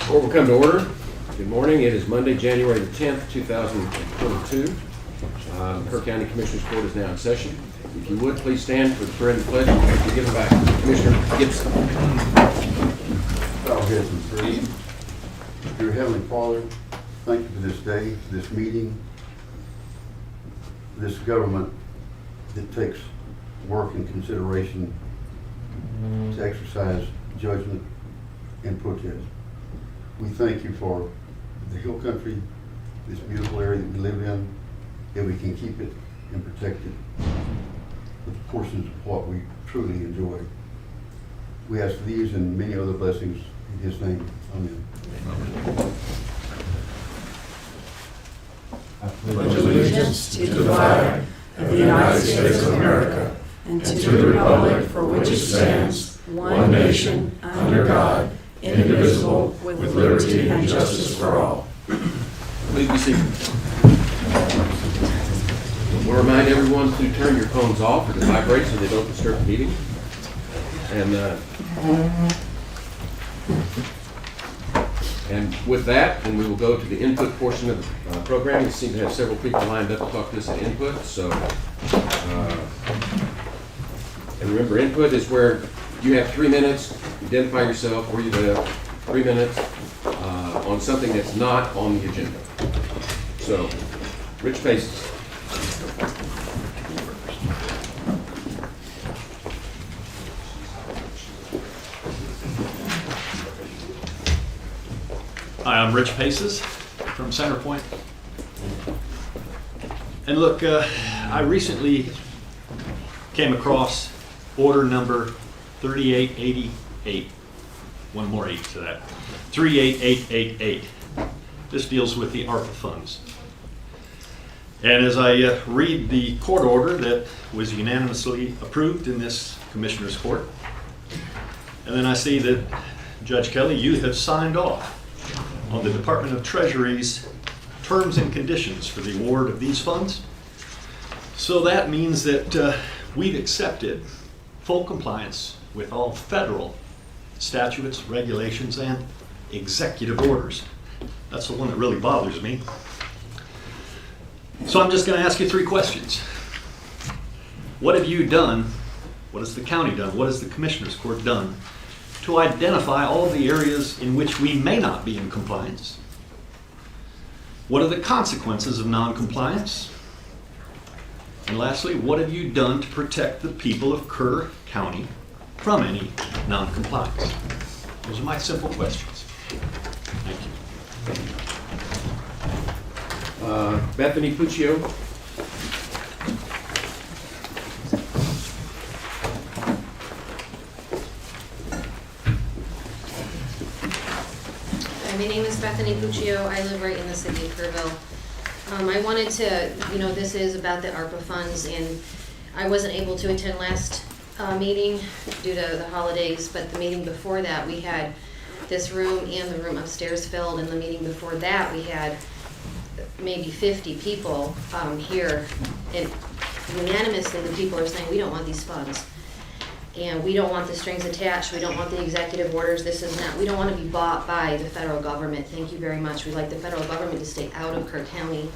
Court will come to order. Good morning. It is Monday, January the 10th, 2022. Kerr County Commissioners Court is now in session. If you would, please stand for the prayer and the pledge. We'll give it back to Commissioner Gibson. Bow heads and pray. Dear Heavenly Father, thank you for this day, this meeting, this government that takes work and consideration to exercise judgment and protest. We thank you for the hill country, this beautiful area that we live in, that we can keep it and protect it with portions of what we truly enjoy. We ask these and many other blessings in His name. Amen. I pledge allegiance to the flag of the United States of America and to the republic for which it stands, one nation, under God, indivisible, with liberty and justice for all. Please be seated. We'll remind everyone to turn your phones off or to vibrate so they don't disturb the meeting. And with that, then we will go to the input portion of the program. We seem to have several people lined up to talk to us at input. So, and remember, input is where you have 3 minutes, identify yourself, where you live, 3 minutes on something that's not on the agenda. So, Rich Faces. Hi, I'm Rich Paces from Centerpoint. And look, I recently came across order number 3888. One more 8 to that. 38888. This deals with the ARPA funds. And as I read the court order that was unanimously approved in this Commissioner's Court, and then I see that, Judge Kelly, you have signed off on the Department of Treasury's terms and conditions for the award of these funds. So that means that we've accepted full compliance with all federal statutes, regulations, and executive orders. That's the one that really bothers me. So I'm just going to ask you 3 questions. What have you done? What has the county done? What has the Commissioner's Court done to identify all the areas in which we may not be in compliance? What are the consequences of non-compliance? And lastly, what have you done to protect the people of Kerr County from any non-compliance? Those are my simple questions. Thank you. Bethany Puccio. My name is Bethany Puccio. I live right in the city of Kerrville. I wanted to, this is about the ARPA funds, and I wasn't able to attend last meeting due to the holidays, but the meeting before that, we had this room and the room upstairs filled, and the meeting before that, we had maybe 50 people here, and unanimously the people are saying, we don't want these funds. And we don't want the strings attached. We don't want the executive orders. We don't want to be bought by the federal government. Thank you very much. We'd like the federal government to stay out of Kerr County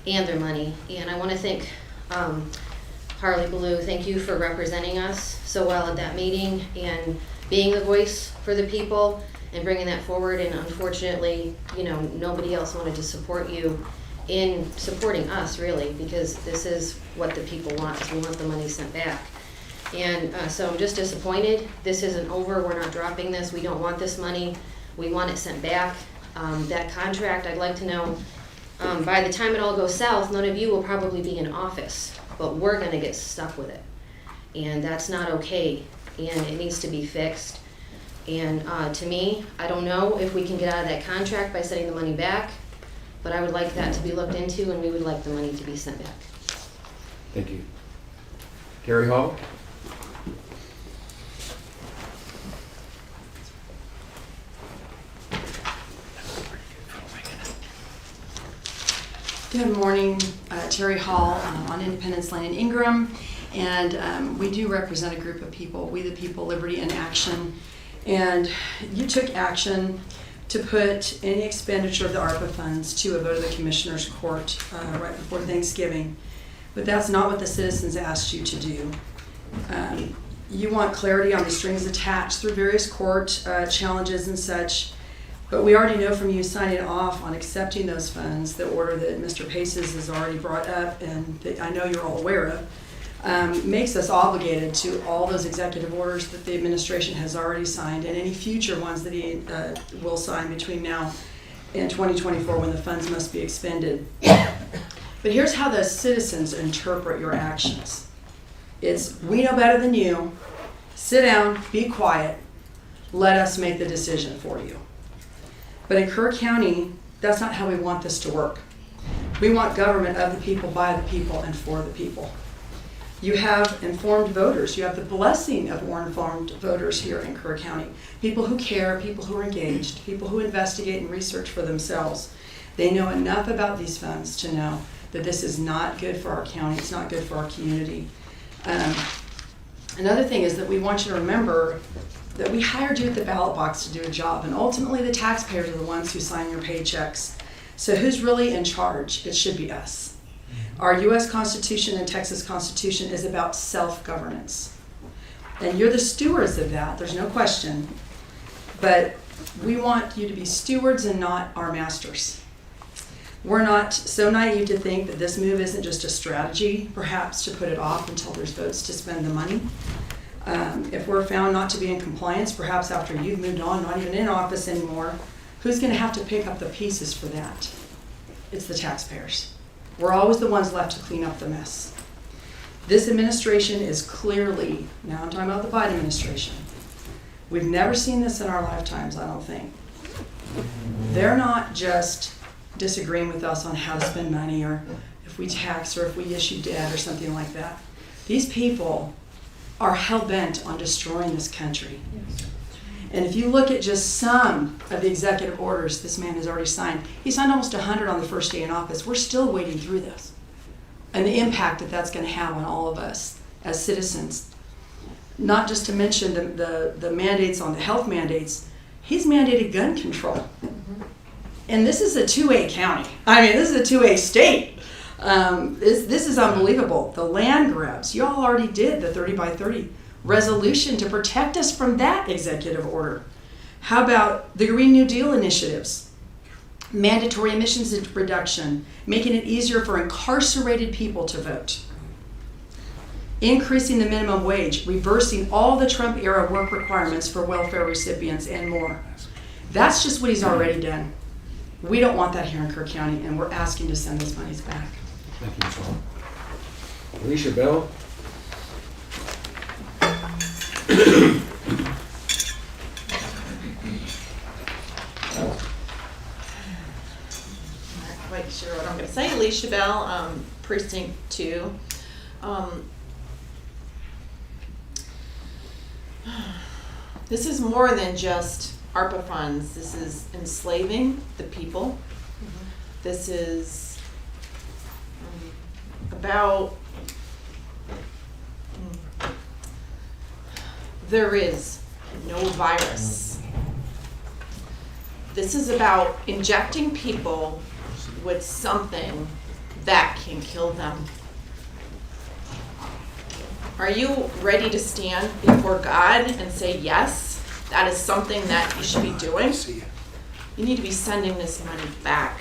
and their money. And I want to thank Harley Ballou. Thank you for representing us so well at that meeting and being the voice for the people and bringing that forward. And unfortunately, nobody else wanted to support you in supporting us, really, because this is what the people want. We want the money sent back. And so I'm just disappointed. This isn't over. We're not dropping this. We don't want this money. We want it sent back. That contract, I'd like to know, by the time it all goes south, none of you will probably be in office, but we're going to get stuck with it. And that's not okay, and it needs to be fixed. And to me, I don't know if we can get out of that contract by sending the money back, but I would like that to be looked into, and we would like the money to be sent back. Thank you. Carrie Hall. Good morning, Terry Hall on Independence Lane in Ingram, and we do represent a group of people, We the People, Liberty in Action, and you took action to put any expenditure of the ARPA funds to a vote of the Commissioners Court right before Thanksgiving. But that's not what the citizens asked you to do. You want clarity on the strings attached through various court challenges and such. But we already know from you signing off on accepting those funds, the order that Mr. Paces has already brought up and that I know you're all aware of, makes us obligated to all those executive orders that the administration has already signed and any future ones that he will sign between now and 2024 when the funds must be expended. But here's how the citizens interpret your actions. It's, we know better than you. Sit down, be quiet, let us make the decision for you. But in Kerr County, that's not how we want this to work. We want government of the people, by the people, and for the people. You have informed voters. You have the blessing of more informed voters here in Kerr County. People who care, people who are engaged, people who investigate and research for themselves. They know enough about these funds to know that this is not good for our county, it's not good for our community. Another thing is that we want you to remember that we hired you at the ballot box to do a job, and ultimately the taxpayers are the ones who sign your paychecks. So who's really in charge? It should be us. Our U.S. Constitution and Texas Constitution is about self-governance. And you're the stewards of that, there's no question. But we want you to be stewards and not our masters. We're not so naive to think that this move isn't just a strategy, perhaps to put it off until there's votes to spend the money. If we're found not to be in compliance, perhaps after you've moved on, not even in office anymore, who's going to have to pick up the pieces for that? It's the taxpayers. We're always the ones left to clean up the mess. This administration is clearly, now I'm talking about the Biden administration, we've never seen this in our lifetimes, I don't think. They're not just disagreeing with us on how to spend money or if we tax or if we issue debt or something like that. These people are hell-bent on destroying this country. Yes. And if you look at just some of the executive orders this man has already signed, he signed almost 100 on the first day in office. We're still wading through this. And the impact that that's going to have on all of us as citizens. Not just to mention the mandates on the health mandates, he's mandated gun control. Mm-hmm. And this is a 2A county. I mean, this is a 2A state. This is unbelievable. The land grabs. You all already did the 30 by 30 resolution to protect us from that executive order. How about the Green New Deal initiatives? Mandatory emissions reduction, making it easier for incarcerated people to vote. Increasing the minimum wage, reversing all the Trump-era work requirements for welfare recipients, and more. That's just what he's already done. We don't want that here in Kerr County, and we're asking to send those monies back. Thank you, Ms. Hall. Alicia Bell. Quite sure what I'm going to say. Alicia Bell, Precinct 2. This is more than just ARPA funds. This is enslaving the people. Mm-hmm. This is about there is no virus. This is about injecting people with something that can kill them. Are you ready to stand before God and say, yes, that is something that you should be doing? You need to be sending this money back.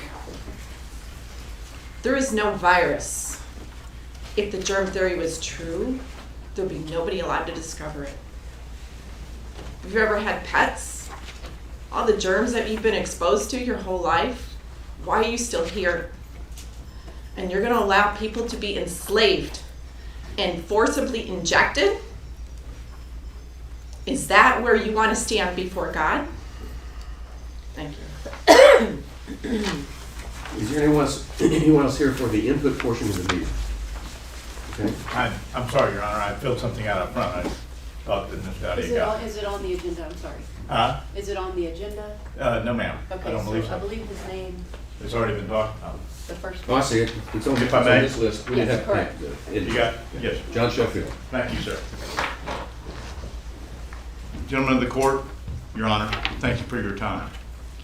There is no virus. If the germ theory was true, there would be nobody allowed to discover it. Have you ever had pets? All the germs that you've been exposed to your whole life? Why are you still here? And you're going to allow people to be enslaved and forcibly injected? Is that where you want to stand before God? Thank you. Is there anyone else here for the input portion of the meeting? Okay. I'm sorry, Your Honor, I filled something out up front. I thought that Ms. Gaudier got it. Is it on the agenda? I'm sorry. Huh? Is it on the agenda? No, ma'am. Okay, I don't believe so. I believe his name, It's already been talked about. the first. Oh, I see it. It's on, If it's I on may. this list. We didn't Yes, have correct. You got, yes. John Sheffield. Thank you, sir. Gentlemen of the court, Your Honor, thank you for your time.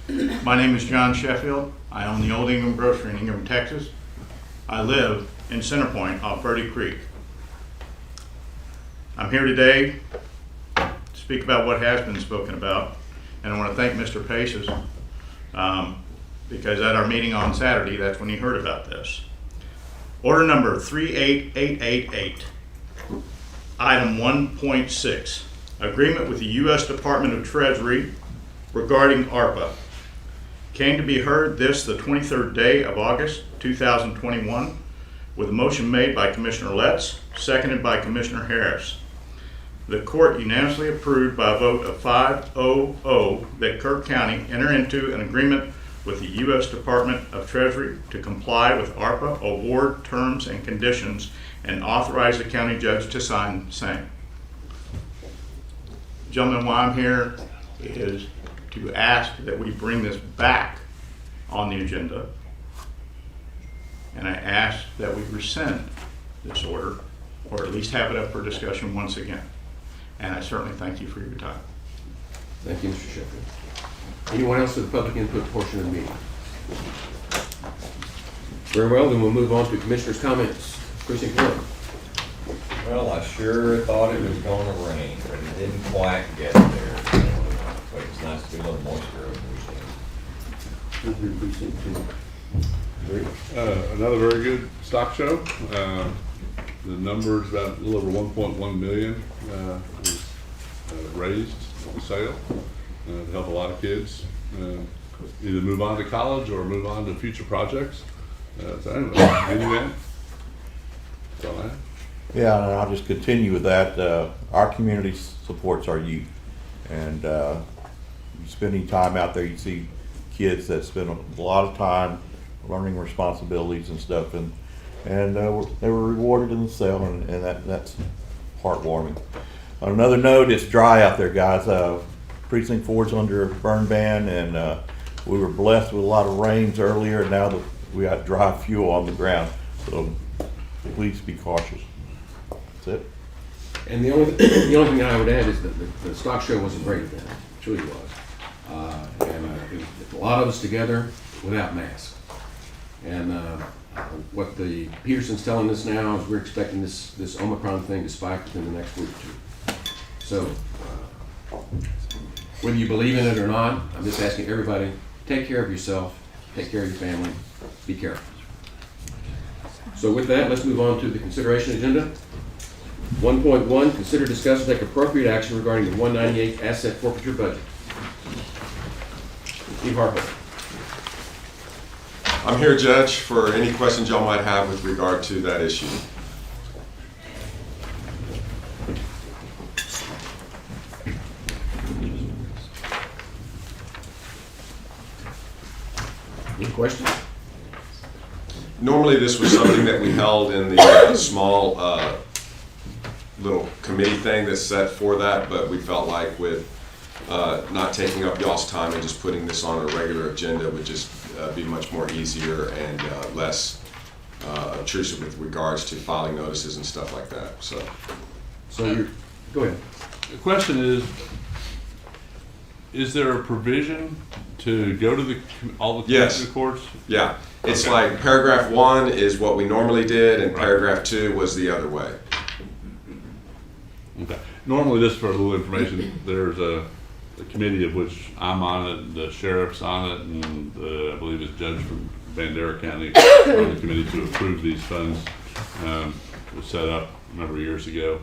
My name is John Sheffield. I own the Old Ingham Grocery in Ingham, Texas. I live in Centerpoint off Birdie Creek. I'm here today to speak about what has been spoken about, and I want to thank Mr. Paces because at our meeting on Saturday, that's when he heard about this. Order number 38888, item 1.6, agreement with the U.S. Department of Treasury regarding ARPA. Came to be heard this the 23rd day of August 2021 with a motion made by Commissioner Letts, seconded by Commissioner Harris. The court unanimously approved by a vote of 5-0-0 that Kerr County enter into an agreement with the U.S. Department of Treasury to comply with ARPA award terms and conditions and authorize the county judge to sign same. Gentlemen, why I'm here is to ask that we bring this back on the agenda, and I ask that we rescind this order, or at least have it up for discussion once again. And I certainly thank you for your time. Thank you, Mr. Sheffield. Anyone else for the public input portion of the meeting? Very well, then we'll move on to commissioners' comments. Precinct 1. Well, I sure thought it was gonna rain, but it didn't quite get there. But it's nice to be a little moisture over Precinct 2. Another very good stock show. The number is about a little over 1.1 million was raised on the sale to help a lot of kids either move on to college or move on to future projects. So anyway, anyway, that's all I have. Yeah, and I'll just continue with that. Our community supports our youth, and you spending time out there, you see kids that spend a lot of time learning responsibilities and stuff, and they were rewarded in the sale, and that's heartwarming. On another note, it's dry out there, guys. Precinct 4's under burn ban, and we were blessed with a lot of rains earlier, and now that we got dry fuel on the ground, so please be cautious. That's it. And the only thing I would add is that the stock show was a great event. It truly was. And it was a lot of us together without masks. And what the Peterson's telling us now is we're expecting this Omicron thing to spike within the next week or two. So whether you believe in it or not, I'm just asking everybody, take care of yourself, take care of your family, be careful. So with that, let's move on to the consideration agenda. 1.1, consider, discuss, and take appropriate action regarding the 198 asset forfeiture budget. Steve Harper. I'm here, Judge, for any questions y'all might have with regard to that issue. Any questions? Normally, this was something that we held in the small little committee thing that's set for that, but we felt like with not taking up y'all's time and just putting this on a regular agenda would just be much more easier and less obtrusive with regards to filing notices and stuff like that. So Go ahead. The question is there a provision to go to all the Yes. commissioner courts? yeah, it's Okay. like paragraph 1 is what we normally did, and Right. paragraph 2 was the other way. Okay. Normally, just for a little information, there's a committee of which I'm on it, the sheriff's on it, and I believe it's judge from Bandera County on the committee to approve these funds. Was set up a number of years ago.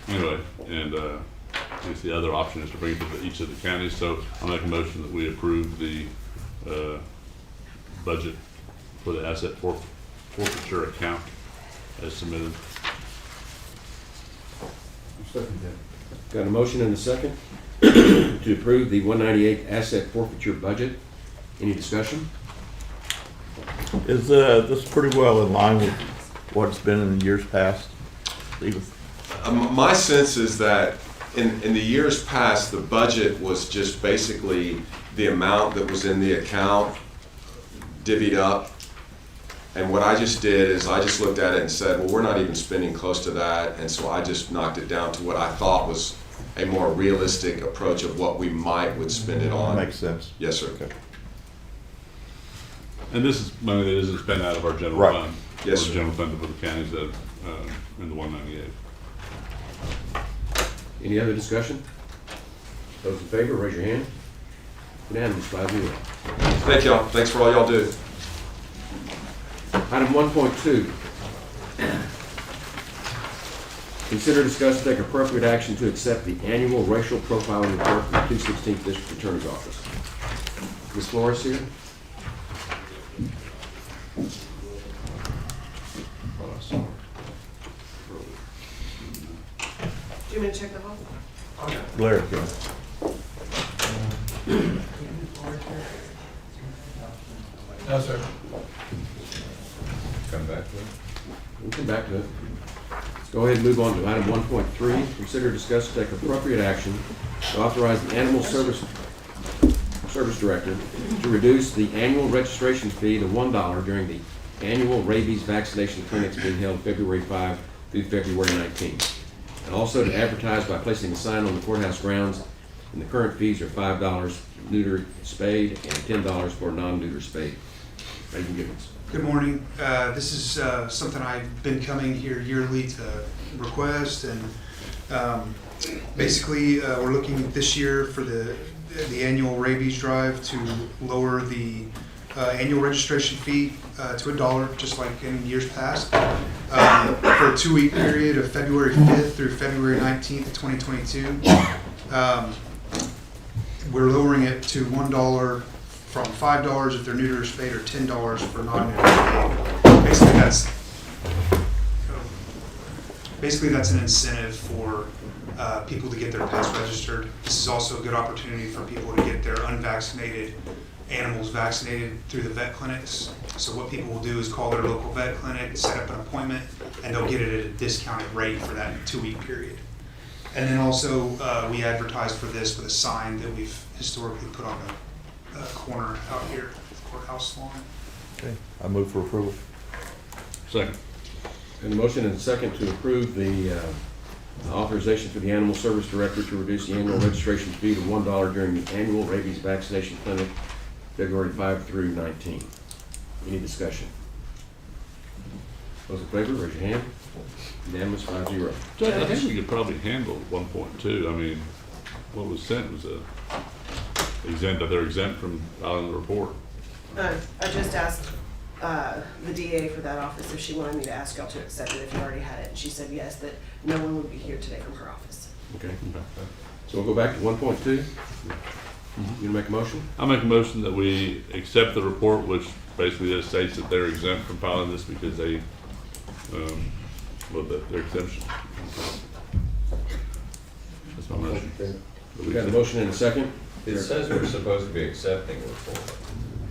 Anyway, and I guess the other option is to bring it to each of the counties. So I'll make a motion that we approve the budget for the asset forfeiture account as submitted. Got a motion and a second to approve the 198 asset forfeiture budget. Any discussion? Is this pretty well in line with what it's been in the years past? Edith? My sense is that in the years past, the budget was just basically the amount that was in the account divvied up. And what I just did is I just looked at it and said, well, we're not even spending close to that. And so I just knocked it down to what I thought was a more realistic approach of what we would spend it on. Makes sense. Yes, sir. Okay. And this is money that isn't spent out of our general Right. fund. Yes, Or sir. general fund for the counties that, in the 198. Any other discussion? Those in favor, raise your hand. Unanimous, 5-0. Thank y'all. Thanks for all y'all do. Item 1.2. Consider, discuss, and take appropriate action to accept the annual racial profiling report from the 216th District Attorney's Office. Ms. Flores here? Do you want me to check the hall? Blair, can. No, sir. Come back to it. We'll come back to it. Let's go ahead and move on to item 1.3. Consider, discuss, and take appropriate action to authorize the Animal Service Director to reduce the annual registration fee to $1 during the annual rabies vaccination clinics being held February 5 through February 19. And also to advertise by placing a sign on the courthouse grounds. And the current fees are $5 neuter spade and $10 for non-neuter spade. Megan Gibbons. Good morning. This is something I've been coming here yearly to request, and basically we're looking this year for the annual rabies drive to lower the annual registration fee to $1, just like in years past, for a 2-week period of February 5th through February 19th of 2022. We're lowering it to $1 from $5 if they're neuter or spayed, or $10 for non-neuter spayed. Basically that's an incentive for people to get their pets registered. This is also a good opportunity for people to get their unvaccinated animals vaccinated through the vet clinics. So what people will do is call their local vet clinic, set up an appointment, and they'll get it at a discounted rate for that 2-week period. And then also we advertise for this with a sign that we've historically put on the corner out here, the courthouse lawn. Okay, I move for approval. Second. And a motion and a second to approve the authorization for the Animal Service Director to reduce the annual registration fee to $1 during the annual rabies vaccination clinic, February 5 through 19. Any discussion? Those in favor, raise your hand. Unanimous, 5-0. Judge, I think we could probably handle 1.2. I mean, what was sent was exempt, they're exempt from filing the report. I just asked the DA for that office if she wanted me to ask y'all to accept it if you already had it. And she said yes, that no one would be here today from her office. Okay. So we'll go back to 1.2. You gonna make a motion? I'll make a motion that we accept the report, which basically just states that they're exempt from filing this because they, their exemption. That's my motion. We got a motion and a second. It says we're supposed to be accepting a report.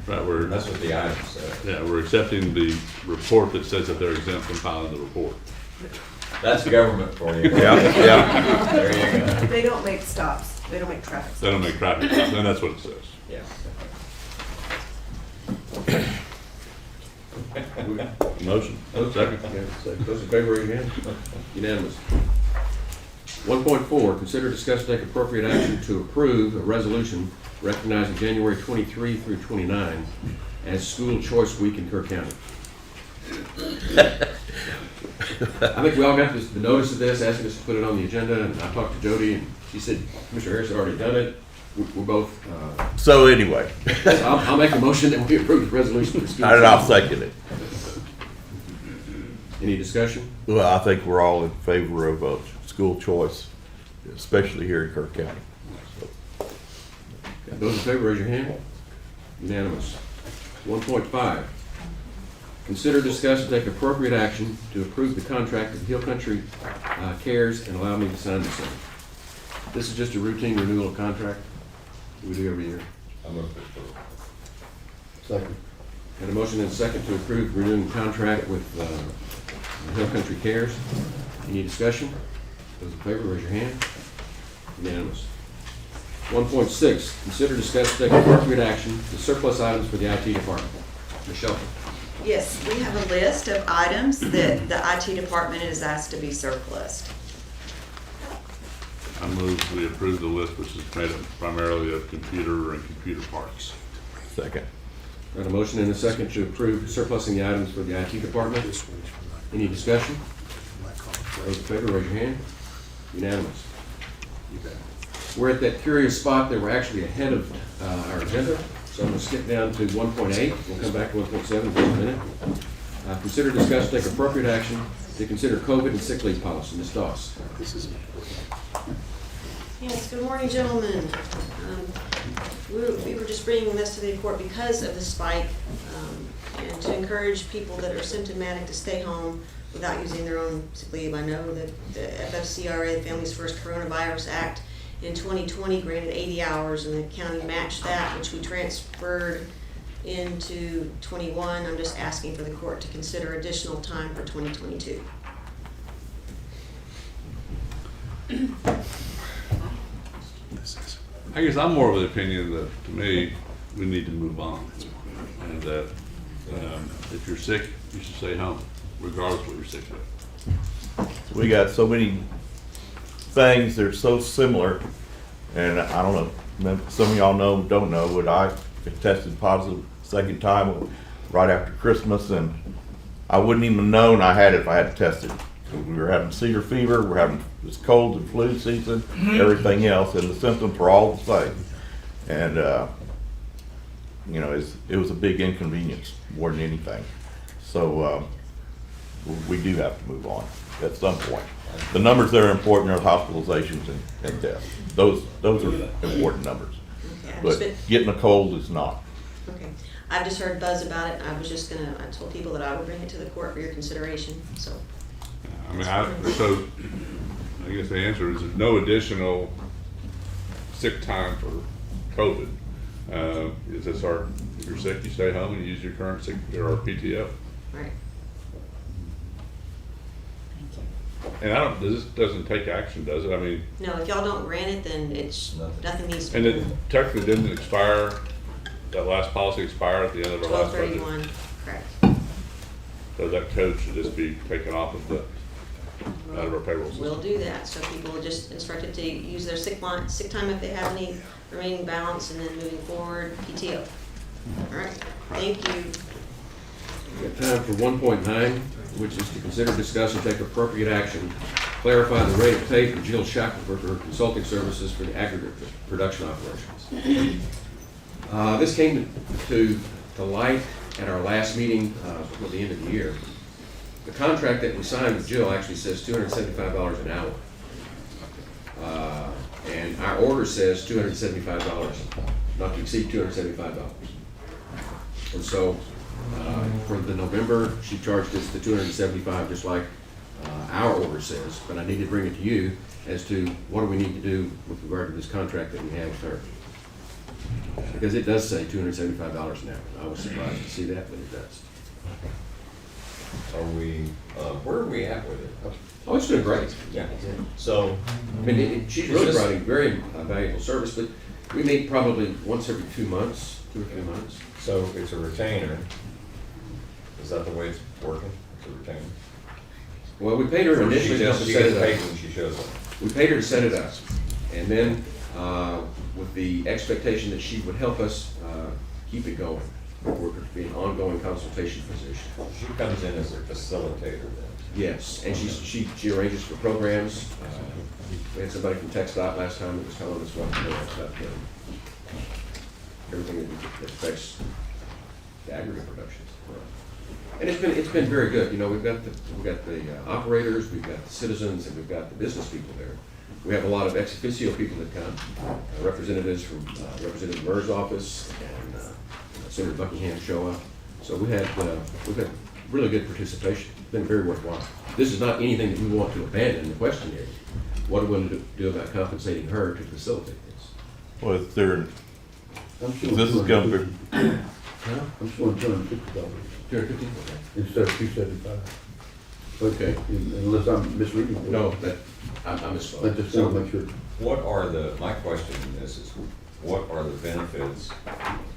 Right, That's what the item says. yeah, we're accepting the report that says that they're exempt from filing the report. That's government for you. Yeah. There you go. They don't make stops. They don't make traffic stops. They don't make traffic, and that's what it says. Yeah. Motion, second. Those in favor, raise your hand. Unanimous. 1.4, consider, discuss, and take appropriate action to approve a resolution recognizing January 23 through 29 as School Choice Week in Kerr County. I think we all got the notice of this, asking us to put it on the agenda, and I talked to Jody, and she said Mr. Harris had already done it. We're both, So anyway, I'll make a motion that we approve the resolution for school. and I'll choice. second it. Any discussion? Well, I think we're all in favor of school choice, especially here in Kerr County. So, Those in favor, raise your hand. Unanimous. 1.5, consider, discuss, and take appropriate action to approve the contract with Hill Country Cares and allow me to sign this one. This is just a routine renewal of contract we do every year. I'm going to approve. Second. And a motion and a second to approve renewing contract with Hill Country Cares. Any discussion? Those in favor, raise your hand. Unanimous. 1.6, consider, discuss, take appropriate action to surplus items for the IT department. Michelle. Yes, we have a list of items that the IT department is asked to be surplused. I move we approve the list, which is made up primarily of computer and computer parts. Second. Got a motion and a second to approve surplusing the items for the IT department. Any discussion? Those in favor, raise your hand. Unanimous. You bet. We're at that curious spot that we're actually ahead of our agenda, so I'm going to skip down to 1.8. We'll come back to 1.7 in just a minute. Consider, discuss, take appropriate action to consider COVID and sick leave policy. Ms. Doss. Yes, good morning, gentlemen. We were just bringing this to the court because of the spike, and to encourage people that are symptomatic to stay home without using their own sick leave. I know that the FFCRA, the Families First Coronavirus Act, in 2020 granted 80 hours, and the county matched that, which we transferred into 21. I'm just asking for the court to consider additional time for 2022. I guess I'm more of the opinion that, to me, we need to move on. And that if you're sick, you should stay home, regardless of what you're sick of. We got so many things that are so similar, and I don't know, some of y'all know, don't know, but I tested positive second time right after Christmas, and I wouldn't even have known I had it if I had tested. We were having cedar fever, we're having this cold and flu season, everything else, and the symptoms were all the same. And, you know, it was a big inconvenience more than anything. So we do have to move on at some point. The numbers that are important are hospitalizations and deaths. Those are important numbers. Okay, But getting a cold is not. Okay, I've just heard buzz about it. I told people that I would bring it to the court for your consideration, so. I mean, so I guess the answer is there's no additional sick time for COVID. Is this if you're sick, you stay home and you use your current sick or PTO. Right. And this doesn't take action, does it? I mean. No, if y'all don't grant it, then nothing needs to And be it done. technically didn't expire, that last policy expired at the end of our last budget. 12/31, correct. So that code should just be taken off of out of our payroll system. We'll do that, so people are just instructed to use their sick time if they have any remaining balance, and then moving forward, PTO. All right, thank you. We got time for 1.9, which is to consider, discuss, and take appropriate action. Clarify the rate of pay for Jill Shackelford for consulting services for the aggregate production operations. This came to light at our last meeting before the end of the year. The contract that we signed with Jill actually says $275 an hour. And our order says $275, not to exceed $275. And so for the November, she charged us the $275, just like our order says, but I need to bring it to you as to what do we need to do with regard to this contract that we have with her. Because it does say $275 an hour. I was surprised to see that, but it does. Where are we at with it? Oh, it's doing great. Yeah. So, I mean, she's really providing very valuable service, but we meet probably once every 2 months, 2 or 3 months. so it's a retainer. Is that the way it's working? It's a retainer? Well, we paid her initially to help us She set gets it paid up. when she shows up. We paid her to set it up. And then with the expectation that she would help us keep it going. We're to be an ongoing consultation position. She comes in as a facilitator then. Yes, and she arranges for programs. We had somebody from TxDOT last time that was telling us what to do about everything that affects the aggregate productions. And it's been very good. You know, we've got the operators, we've got the citizens, and we've got the business people there. We have a lot of ex officio people that come, representatives from Representative Murr's office and Senator Buckingham show up. So we've had really good participation. It's been very worthwhile. This is not anything that we want to abandon. The question is, what are we going to do about compensating her to facilitate this? Well, if there, this is going to be, I'm showing $250 $250? instead of $275. Okay. Unless I'm misreading. it. No, I misspoke. I just want to make sure. My question is what are the benefits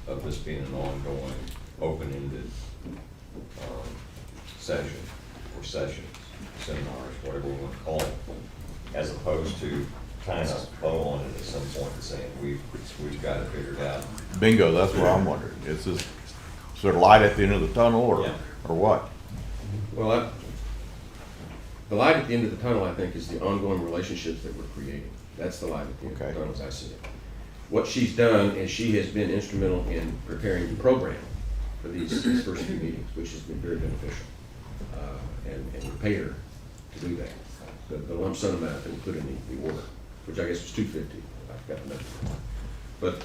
of this being an ongoing, open-ended session or sessions, seminars, whatever we want to call it, as opposed to kind of bow on it at some point and saying, we've got it figured out. Bingo, that's what I'm wondering. Is there light at the end of the tunnel Yeah. or what? Well, the light at the end of the tunnel, I think, is the ongoing relationships that we're creating. That's the light at the end of the Okay. tunnel, as I see it. What she's done is she has been instrumental in preparing the program for these first few meetings, which has been very beneficial. And we paid her to do that. The lump sum amount that we put in the order, which I guess was $250. I've got the number. But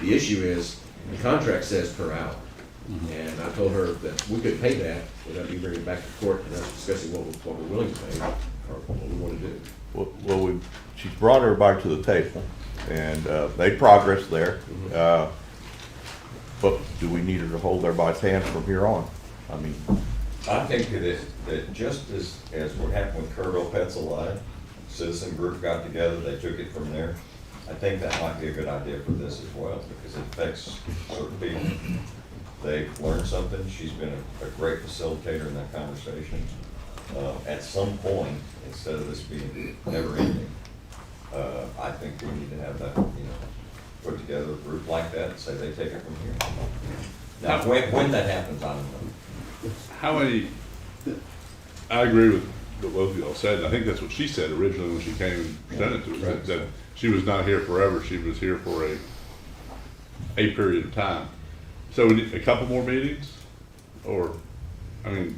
the issue is, the contract says per hour. And I told her that we could pay that without me bringing it back to court and us discussing what we're willing to pay or what we want to do. Well, she's brought everybody to the table, and made progress there. But do we need her to hold everybody's hands from here on? I mean, I think that just as what happened with Kerrville Pets Alive, citizen group got together, they took it from there. I think that might be a good idea for this as well, because it affects certain people. They've learned something. She's been a great facilitator in that conversation. At some point, instead of this being never ending, I think we need to have that, put together a group like that and say they take it from here. Now, when that happens, I don't know. How many, I agree with what both of y'all said, and I think that's what she said originally when she came and presented to us, Right. that she was not here forever, she was here for a period of time. So we need a couple more meetings, or, I mean,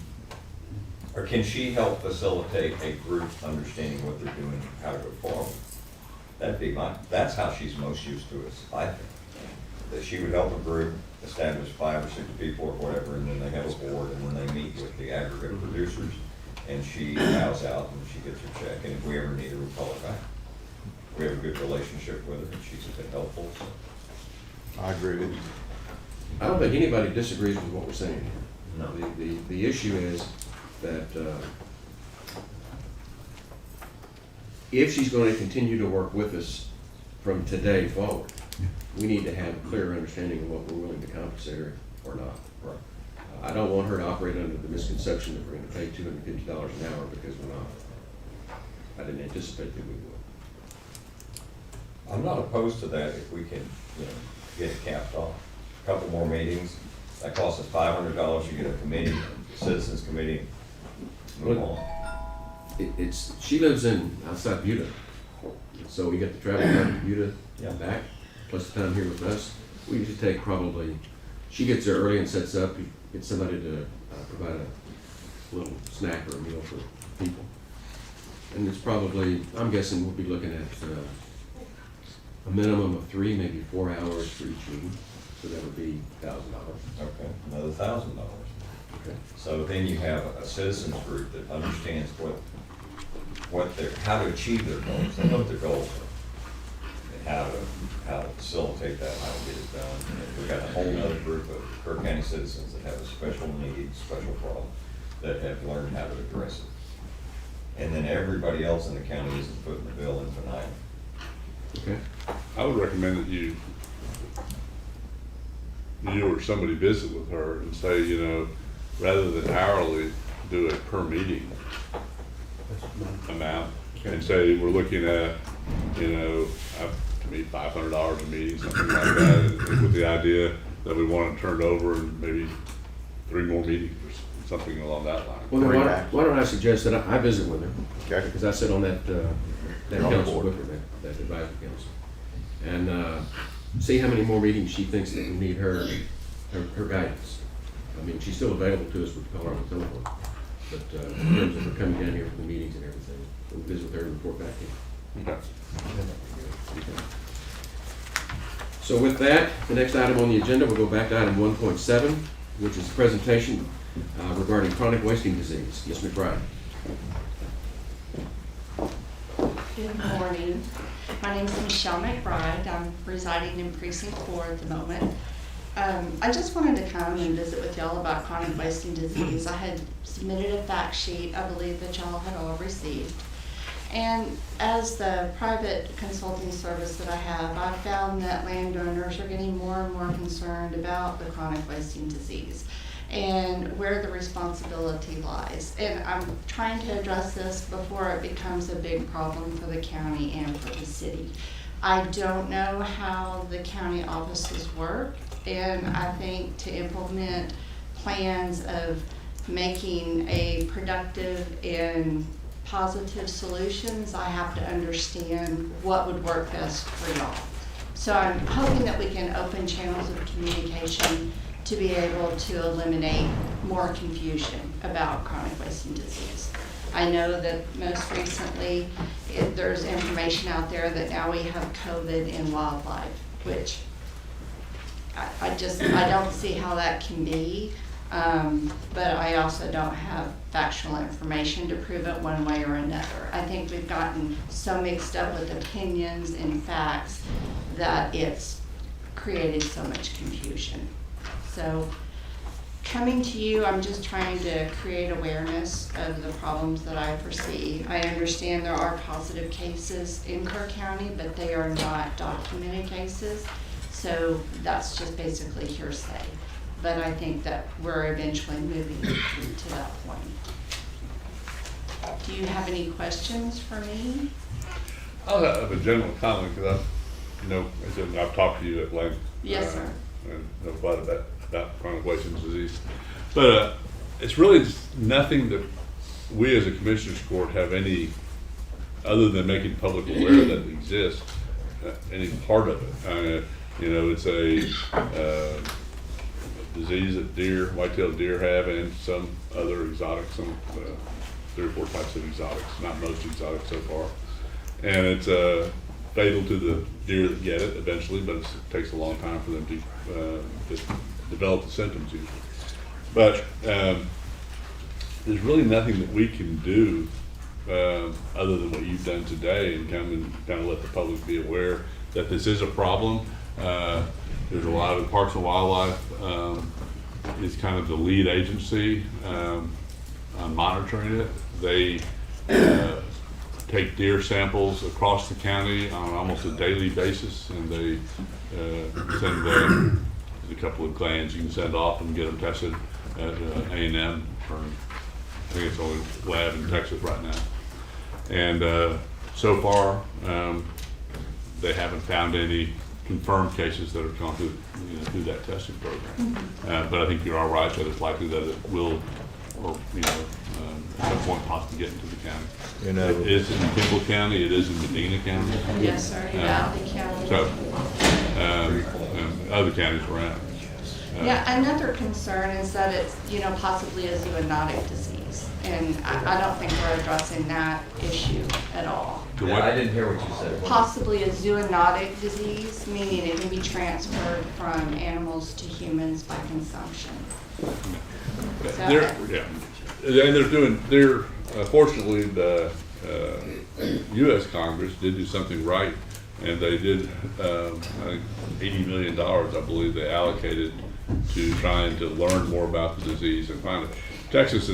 Or can she help facilitate a group understanding what they're doing, how to go forward? That's how she's most used to us, I think. That she would help a group establish 5 or 6 people or whatever, and then they have a board, and then they meet with the aggregate producers, and she bows out and she gets her check, and if we ever need her, we call her back. We have a good relationship with her, and she's been helpful, so. I agree with you. I don't think anybody disagrees with what we're saying here. No. The issue is that if she's going to continue to work with us from today forward, we need to have a clear understanding of what we're willing to compensate her or not. Right. I don't want her to operate under the misconception that we're going to pay $250 an hour, because we're not. I didn't anticipate that we would. I'm not opposed to that if we can, get it capped off. A couple more meetings, that costs us $500, you get a committee, citizens committee, move on. She lives outside Buda, so we get to travel down to Buda Yeah. and back, plus the time here with us. We usually take probably, she gets there early and sets up, you get somebody to provide a little snack or a meal for people. And it's probably, I'm guessing we'll be looking at a minimum of 3, maybe 4 hours for each meeting, so that would be $1,000. Okay, another $1,000. Okay. So then you have a citizens group that understands how to achieve their goals. They know what their goals are, and how to facilitate that, how to get it done. And we've got a whole other group of Kerr County citizens that have a special need, special problem, that have learned how to address it. And then everybody else in the county isn't footing the bill infinitum. Okay. I would recommend that you or somebody visit with her and say, rather than hourly, do a per meeting amount, and say, we're looking at, to me, $500 a meeting, something like that, and with the idea that we want it turned over and maybe 3 more meetings or something along that line. Well, then why don't I suggest that I visit with her? Okay. Because I sit on that You're on the council board. with her, that advisory council. And see how many more meetings she thinks that we need her guidance. I mean, she's still available to us, we can call her on the telephone. But in terms of her coming down here for the meetings and everything, we'll visit with her and report back to you. Okay. So with that, the next item on the agenda, we'll go back to item 1.7, which is a presentation regarding chronic wasting disease. Ms. McBride. Good morning. My name is Michelle McBride. I'm residing in Precinct 4 at the moment. I just wanted to come and visit with y'all about chronic wasting disease. I had submitted a fact sheet I believe that y'all had all received. And as the private consulting service that I have, I've found that landowners are getting more and more concerned about the chronic wasting disease. and where the responsibility lies. And I'm trying to address this before it becomes a big problem for the county and for the city. I don't know how the county offices work, and I think to implement plans of making a productive and positive solutions, I have to understand what would work best for y'all. So I'm hoping that we can open channels of communication to be able to eliminate more confusion about chronic wasting disease. I know that most recently, there's information out there that now we have COVID in wildlife, which I don't see how that can be. But I also don't have factual information to prove it one way or another. I think we've gotten so mixed up with opinions and facts that it's created so much confusion. So coming to you, I'm just trying to create awareness of the problems that I foresee. I understand there are positive cases in Kerr County, but they are not documented cases. So that's just basically hearsay. But I think that we're eventually moving to that point. Do you have any questions for me? I'll have a general comment, because I've talked to you at length. Yes, sir. And know quite about chronic wasting disease. But it's really just nothing that we as a commissioners court have any, other than making public aware that it exists, any part of it. It's a disease that white-tailed deer have, and some other exotics, some 3 or 4 types of exotics, not most exotics so far. And it's fatal to the deer that get it eventually, but it takes a long time for them to develop the symptoms usually. But there's really nothing that we can do other than what you've done today, and kind of let the public be aware that this is a problem. There's a lot of Parks and Wildlife is kind of the lead agency on monitoring it. They take deer samples across the county on almost a daily basis, and they send a couple of glands you can send off and get them tested at A&M, or I think it's the only lab in Texas right now. And so far, they haven't found any confirmed cases that have gone through that testing program. But I think you're all right that it's likely that it will, or at some point possibly get into the county. It is in Kimball County. It is in Medina County. Yes, sir. Uvalde County. So, other counties around. Yeah, another concern is that it's, possibly a zoonotic disease. And I don't think we're addressing that issue at all. Yeah, I didn't hear what you said. Possibly a zoonotic disease, meaning it can be transferred from animals to humans by consumption. Fortunately, the U.S. Congress did do something right, and they did, I think $80 million, I believe, they allocated to trying to learn more about the disease and find it. Texas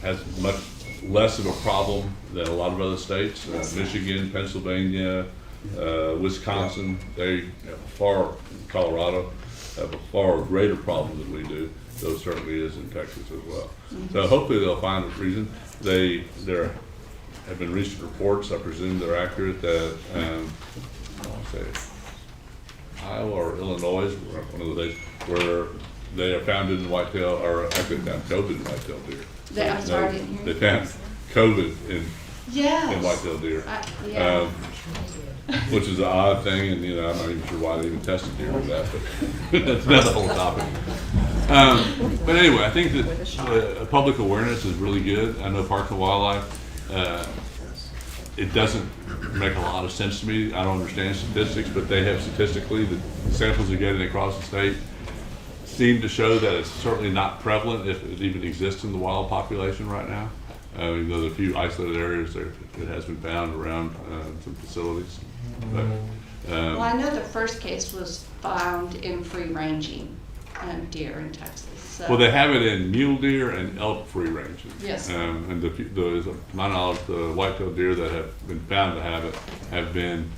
has much less of a problem than a lot of other states. Michigan, Pennsylvania, Wisconsin, Colorado have a far greater problem than we do. So certainly is in Texas as well. So hopefully they'll find a reason. There have been recent reports, I presume they're accurate, that Iowa or Illinois, one of the days, where they are found in whitetail, or actually found COVID in whitetail deer. I'm sorry, I didn't hear you. They found COVID in whitetail deer. Yeah. Which is an odd thing, and I'm not even sure why they even tested deer with that, but that's another whole topic. But anyway, I think that public awareness is really good. I know Parks and Wildlife, it doesn't make a lot of sense to me. I don't understand statistics, but they have statistically the samples they're getting across the state seem to show that it's certainly not prevalent, if it even exists in the wild population right now. Even though there are a few isolated areas there, it has been found around some facilities. But, Well, I know the first case was found in free-ranging deer in Texas. So. Well, they have it in mule deer and elk free ranging. Yes. And to my knowledge, the white-tailed deer that have been found to have it have been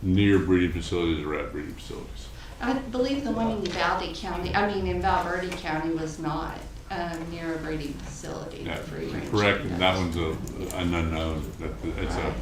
near breeding facilities or at breeding facilities. I believe the one in Valverde County was not. near a breeding facility, Yeah, the free range. correct, chicken that does. one's an unknown, it's a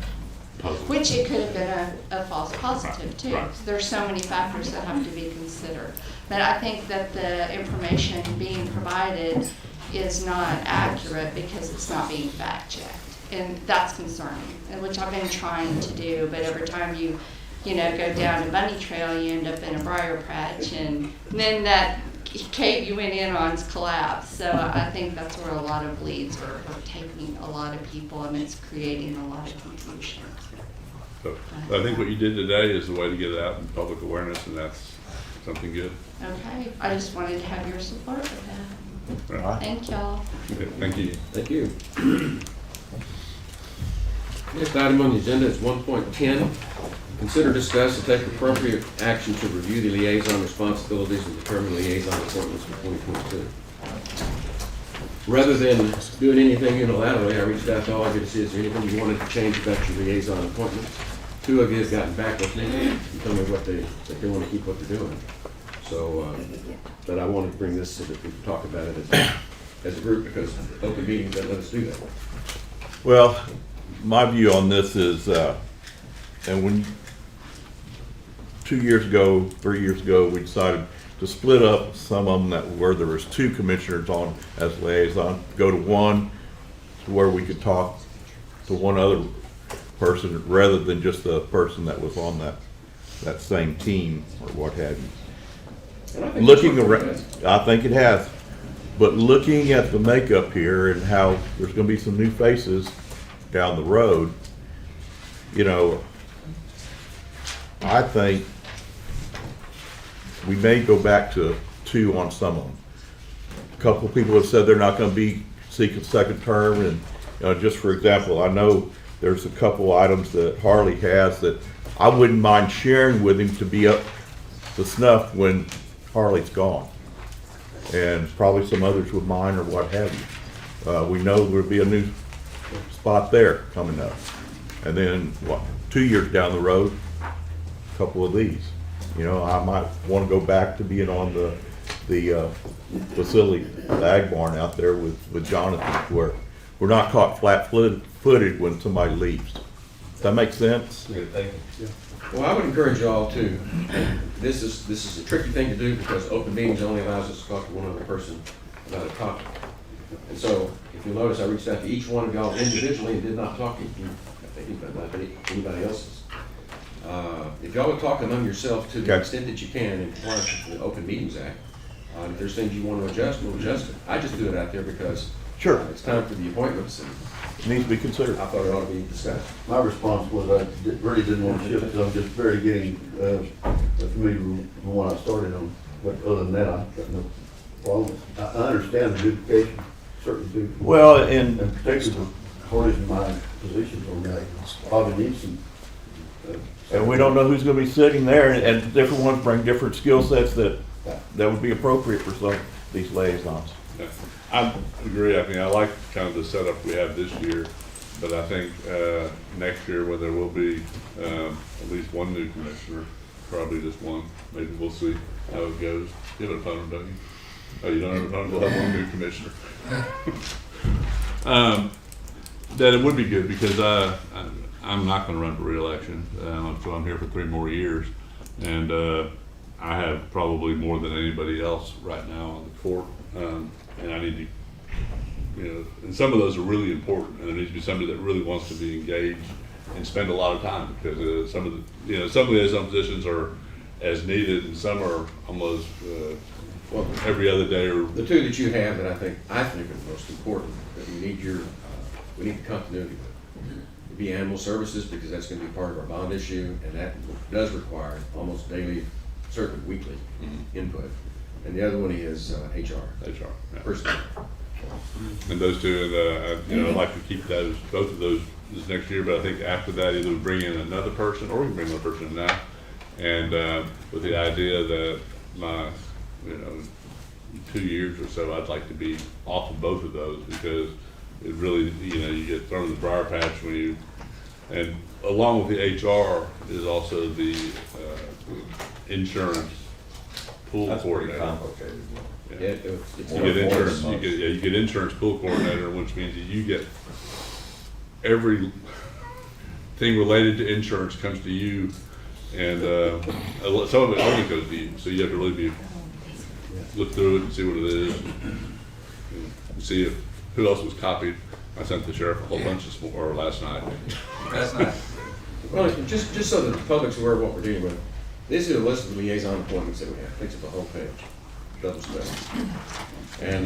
puzzle. Which it could have been a false positive Right, too. right. There's so many factors that have to be considered. But I think that the information being provided is not accurate because it's not being fact checked. And that's concerning, and which I've been trying to do, but every time you go down a bunny trail, you end up in a briar patch, and then that cave you went in on's collapsed. So I think that's where a lot of leads are taking a lot of people, and it's creating a lot of confusion. So I think what you did today is the way to get it out in public awareness, and that's something good. Okay, I just wanted to have your support with that. Right. Thank y'all. Okay, thank you. Thank you. Next item on the agenda is 1.10. Consider, discuss, and take appropriate action to review the liaison responsibilities and determine liaison appointments for 2022. Rather than doing anything unilaterally, I reached out to all of you to see is there anything you wanted to change about your liaison appointments. 2 of you have gotten back with me and told me that they want to keep what they're doing. So, but I wanted to bring this so that we could talk about it as a group, because open meetings don't let us do that. Well, my view on this is, and when 2 years ago, 3 years ago, we decided to split up some of them where there was 2 commissioners on as liaison, go to one, to where we could talk to one other person rather than just the person that was on that same team or what have you. And I think Looking that's what around, it is. I think it has, but looking at the makeup here and how there's gonna be some new faces down the road, I think we may go back to 2 on some of them. A couple of people have said they're not gonna be seeking a second term, and, just for example, I know there's a couple items that Harley has that I wouldn't mind sharing with him to be up to snuff when Harley's gone. And probably some others would mind or what have you. We know there'll be a new spot there coming up. And then, 2 years down the road, a couple of these. I might want to go back to being on the facility, the ag barn out there with Jonathan, where we're not caught flat-footed when somebody leaves. Does that make sense? Good thinking. Well, I would encourage you all to, this is a tricky thing to do because open meetings only allows us to talk to one other person about a topic. And so, if you'll notice, I reached out to each one of y'all individually and did not talk to anybody else's. If y'all would talk among yourself to the Okay. extent that you can in compliance with the Open Meetings Act, if there's things you want to adjust, we'll adjust it. I just do it out there because Sure. it's time for the appointments, and It needs to be considered. I thought it ought to be discussed. My response was really didn't want to shift because I'm just very getting familiar with the one I started on. But other than that, I've got no problem. I understand the duplication, certainly do. Well, And particularly Harley's in my position on that, probably needs some. And we don't know who's gonna be sitting there, and different ones bring different skill sets that would be appropriate for some of these liaisons. Yeah. I agree. I mean, I like kind of the setup we have this year, but I think next year when there will be at least one new commissioner, probably just one, maybe we'll see how it goes. You have a phone, don't you? Oh, you don't have a phone? We'll have one new commissioner. That it would be good because I'm not going to run for reelection, so I'm here for 3 more years, and I have probably more than anybody else right now on the court, and I need to, and some of those are really important, and there needs to be somebody that really wants to be engaged and spend a lot of time because some of the, some of those positions are as needed, and some are almost Well, every other day or. the 2 that you have that I think are the most important, that we need we need the continuity with. It'd be animal services because that's gonna be part of our bond issue, and that does require almost daily, certainly weekly input. And the other one is HR. HR, yeah. Personnel. And those 2, and I'd like to keep both of those this next year, but I think after that, either we bring in another person or we can bring another person in now. And with the idea that my, 2 years or so, I'd like to be off of both of those because it really, you get thrown in the briar patch when you, and along with the HR is also the insurance pool That's pretty coordinator. complicated. Yeah. It's You get insurance, you get insurance pool coordinator, which means that you get every thing related to insurance comes to you, and some of it only goes to you, so you have to really look through it and see what it is, and see who else was copied. I sent the sheriff a whole bunch or last night. That's nice. Well, just so that the public's aware of what we're dealing with, this is a list of the liaison appointments that we have, takes up the whole page, double space. And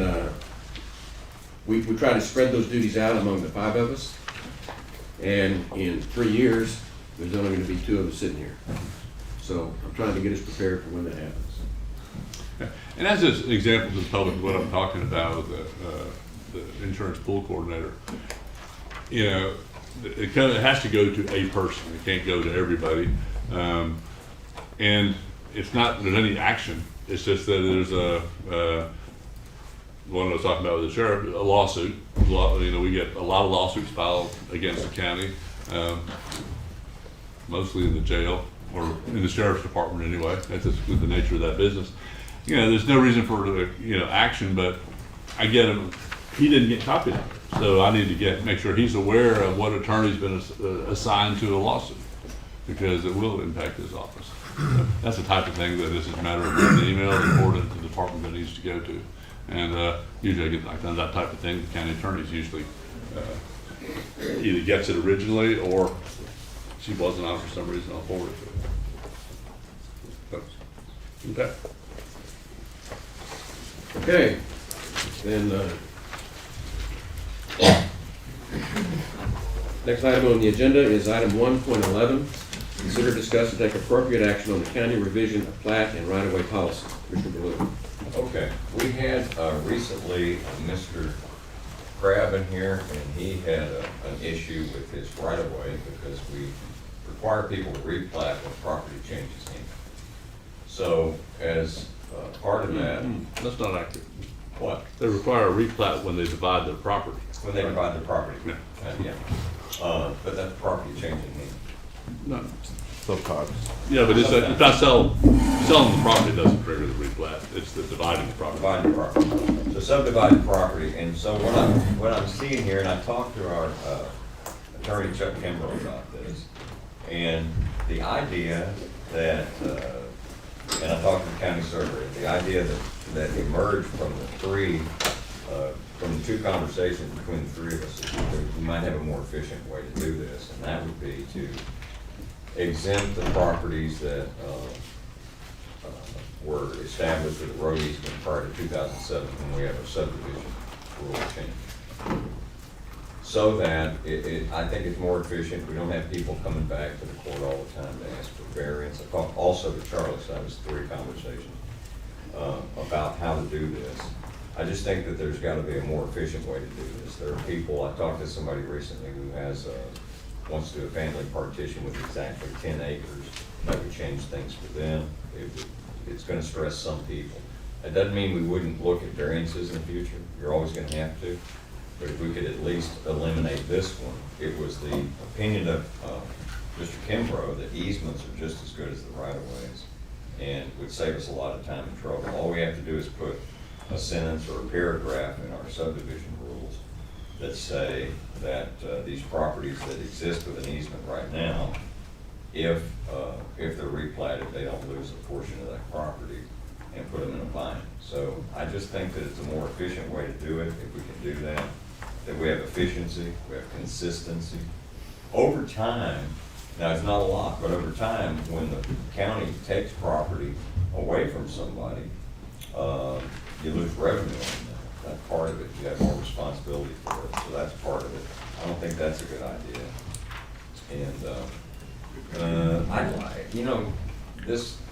we try to spread those duties out among the 5 of us, and in 3 years, there's only going to be 2 of us sitting here. So I'm trying to get us prepared for when that happens. And as an example to the public of what I'm talking about with the insurance pool coordinator, you know, it has to go to a person. It can't go to everybody. And it's not there's any action. It's just that there's one I was talking about with the sheriff, a lawsuit. You know, we get a lot of lawsuits filed against the county, mostly in the jail or in the sheriff's department anyway. That's just the nature of that business. You know, there's no reason for action, but I get him. He didn't get copied of it, so I need to make sure he's aware of what attorney's been assigned to a lawsuit, because it will impact his office. So that's the type of thing that this is a matter of getting the email and forwarding it to the department that it needs to go to. And usually I get like that type of thing. The county attorney's usually either gets it originally or she wasn't on for some reason. I'll forward it to her. Okay. Okay, then next item on the agenda is item 1.11. Consider, discuss, and take appropriate action on the county revision of plat and right-of-way policy. Mr. Blue. Okay, we had recently Mr. Crabb in here, and he had an issue with his right-of-way because we require people to replat when property changes hands. So as part of that, That's not accurate. what? They require a replat when they divide their property. When they divide the property. Yeah. Yeah. But that's property changing hands. No. Sometimes. Yeah, but it's not selling the property doesn't trigger the replat. It's the dividing the property. Divided property. So subdivided property, and so what I'm seeing here, and I talked to our attorney Chuck Kimbrough about this, and the idea that, and I talked to the county surveyor, the idea that emerged from the 2 conversations between the 3 of us, is that we might have a more efficient way to do this, and that would be to exempt the properties that were established with the road easement prior to 2007 when we have a subdivision rule change. So that I think it's more efficient. We don't have people coming back to the court all the time to ask for variance. I talked also to Charlie, so that was 3 conversations about how to do this. I just think that there's got to be a more efficient way to do this. There are people, I talked to somebody recently who wants to do a family partition with exactly 10 acres. That would change things for them. It's going to stress some people. It doesn't mean we wouldn't look at variances in the future. You're always going to have to. But if we could at least eliminate this one, it was the opinion of Mr. Kimbrough that easements are just as good as the right-of-ways and would save us a lot of time and trouble. All we have to do is put a sentence or a paragraph in our subdivision rules that say that these properties that exist with an easement right now, if they're replatted, they don't lose a portion of that property and put them in a bind. So I just think that it's a more efficient way to do it if we can do that. That we have efficiency, we have consistency. Over time, now it's not a lot, but over time, when the county takes property away from somebody, you lose revenue on that. That's part of it. You have more responsibility for it, so that's part of it. I don't think that's a good idea. And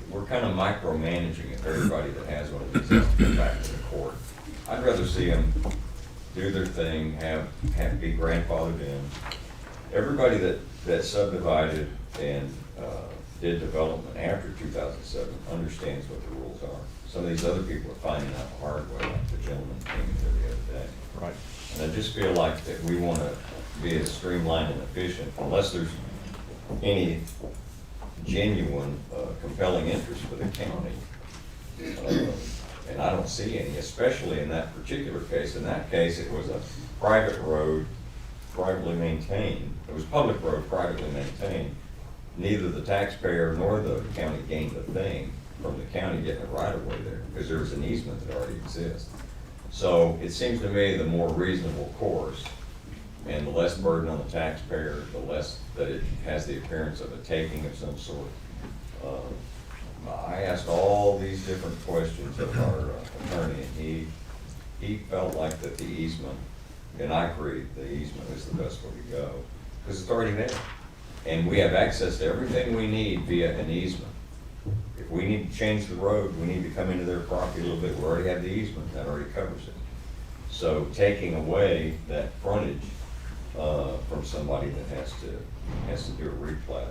we're kind of micromanaging if everybody that has one of these has to go back to the court. I'd rather see them do their thing, be grandfathered in. Everybody that subdivided and did development after 2007 understands what the rules are. Some of these other people are finding out the hard way, like the gentleman came in here the other day. Right. And I just feel like that we want to be as streamlined and efficient, unless there's any genuine compelling interest for the county And I don't see any, especially in that particular case. In that case, it was a private road, privately maintained. It was public road, privately maintained. Neither the taxpayer nor the county gained a thing from the county getting a right of way there, because there was an easement that already exists. So it seems to me the more reasonable course, and the less burden on the taxpayer, the less that it has the appearance of a taking of some sort. I asked all these different questions of our attorney, and he felt like that the easement, and I agree, the easement is the best way to go, because it's already there. And we have access to everything we need via an easement. If we need to change the road, we need to come into their property a little bit. We already have the easement, that already covers it. So taking away that frontage from somebody that has to do a replat,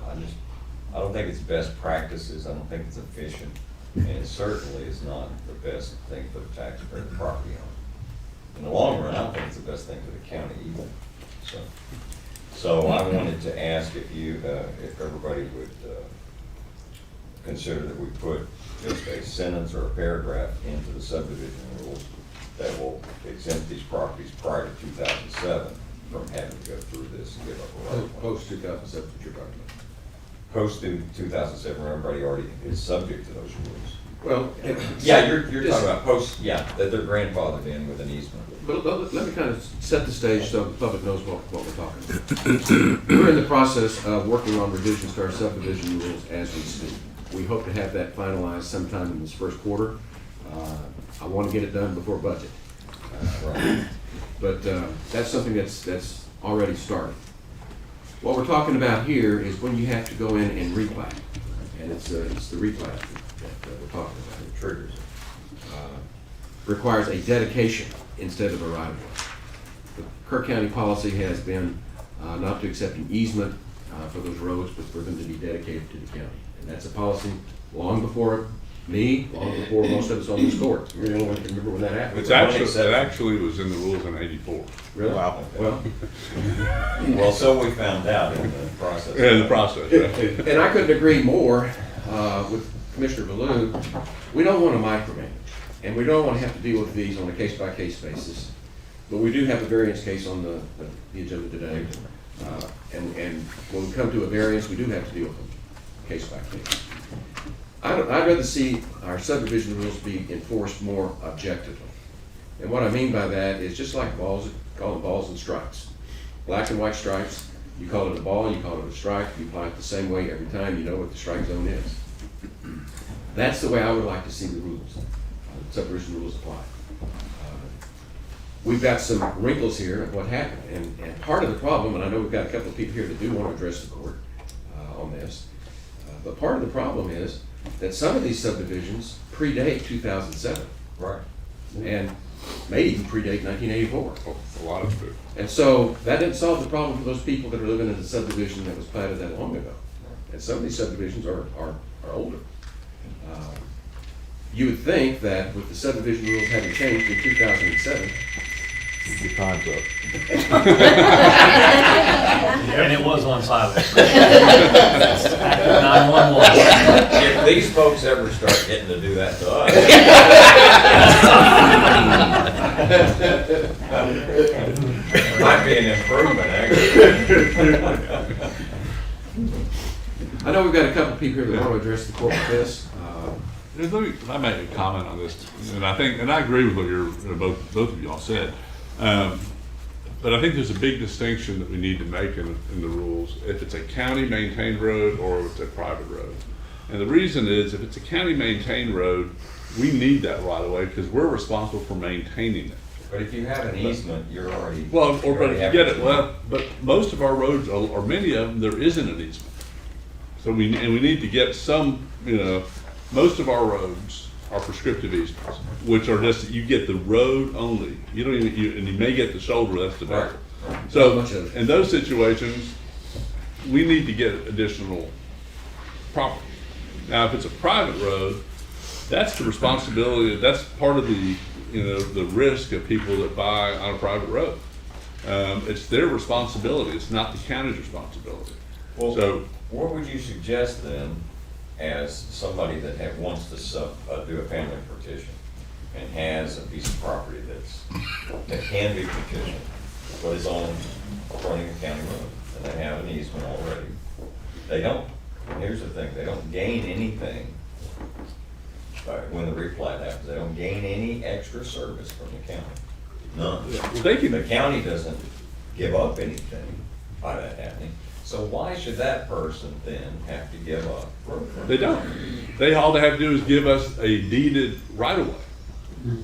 I don't think it's best practices. I don't think it's efficient, and it certainly is not the best thing for the taxpayer, the property owner. In the long run, I don't think it's the best thing for the county either. So I wanted to ask if everybody would consider that we put just a sentence or a paragraph into the subdivision rules that will exempt these properties prior to 2007 from having to go through this and give up a right of way. Post 2007, what you're talking about. Post 2007, everybody already is subject to those rules. Well, Yeah, you're talking about post, yeah, that they're grandfathered in with an easement. But let me kind of set the stage so the public knows what we're talking about. We're in the process of working on revisions to our subdivision rules as we speak. We hope to have that finalized sometime in this first quarter. I want to get it done before budget. Right. But that's something that's already started. What we're talking about here is when you have to go in and replat, and it's the replat that we're talking about. It triggers it. Requires a dedication instead of a right of way. The Kerr County policy has been not to accept an easement for those roads, but for them to be dedicated to the county. And that's a policy long before me, long before most of us on this court. You're the only one who can remember when that happened. It actually was in the rules in '84. Really? Wow. Well, Well, so we found out in the process. In the process, yeah. and I couldn't agree more with Commissioner Baloo. We don't want to micromanage, and we don't want to have to deal with these on a case-by-case basis. But we do have a variance case on the agenda today. And when we come to a variance, we do have to deal with them case by case. I'd rather see our subdivision rules be enforced more objectively. And what I mean by that is just like balls, call them balls and strikes. Black and white stripes, you call it a ball, you call it a strike, you apply it the same way every time, you know what the strike zone is. That's the way I would like to see the rules, subdivision rules apply. We've got some wrinkles here of what happened, and part of the problem, and I know we've got a couple of people here that do want to address the court on this, but part of the problem is that some of these subdivisions predate 2007. Right. And may even predate 1984. A lot of it. And so that didn't solve the problem for those people that are living in the subdivision that was platted that long ago. And some of these subdivisions are older. You would think that with the subdivision rules having changed in 2007, Your time's up. And it was on silent. 911. If these folks ever start getting to do that to us. Might be an improvement, actually. I know we've got a couple of people here that want to address the court with this. Let me, if I make a comment on this, and I agree with what both of y'all said. But I think there's a big distinction that we need to make in the rules, if it's a county maintained road or if it's a private road. And the reason is, if it's a county maintained road, we need that right of way because we're responsible for maintaining it. But if you have an easement, you're already. Well, you or but already if you have get an it, well, but most of our roads, or many of them, there isn't an easement. So we need to get some, most of our roads are prescriptive easements, which are just, you get the road only. You don't even, and you may get the shoulder, that's the Right. So in those situations, we need to get additional property. Now, if it's a private road, that's the responsibility, that's part of the, the risk of people that buy on a private road. It's their responsibility, it's not the county's responsibility. Well, So, what would you suggest then, as somebody that wants to do a family partition and has a piece of property that can be petitioned, but is on fronting a county road, and they have an easement already. They don't, and here's the thing, they don't gain anything when the replat happens. They don't gain any extra service from the county. None. The county doesn't give up anything by that happening. So why should that person then have to give up? They don't. All they have to do is give us a deeded right of way.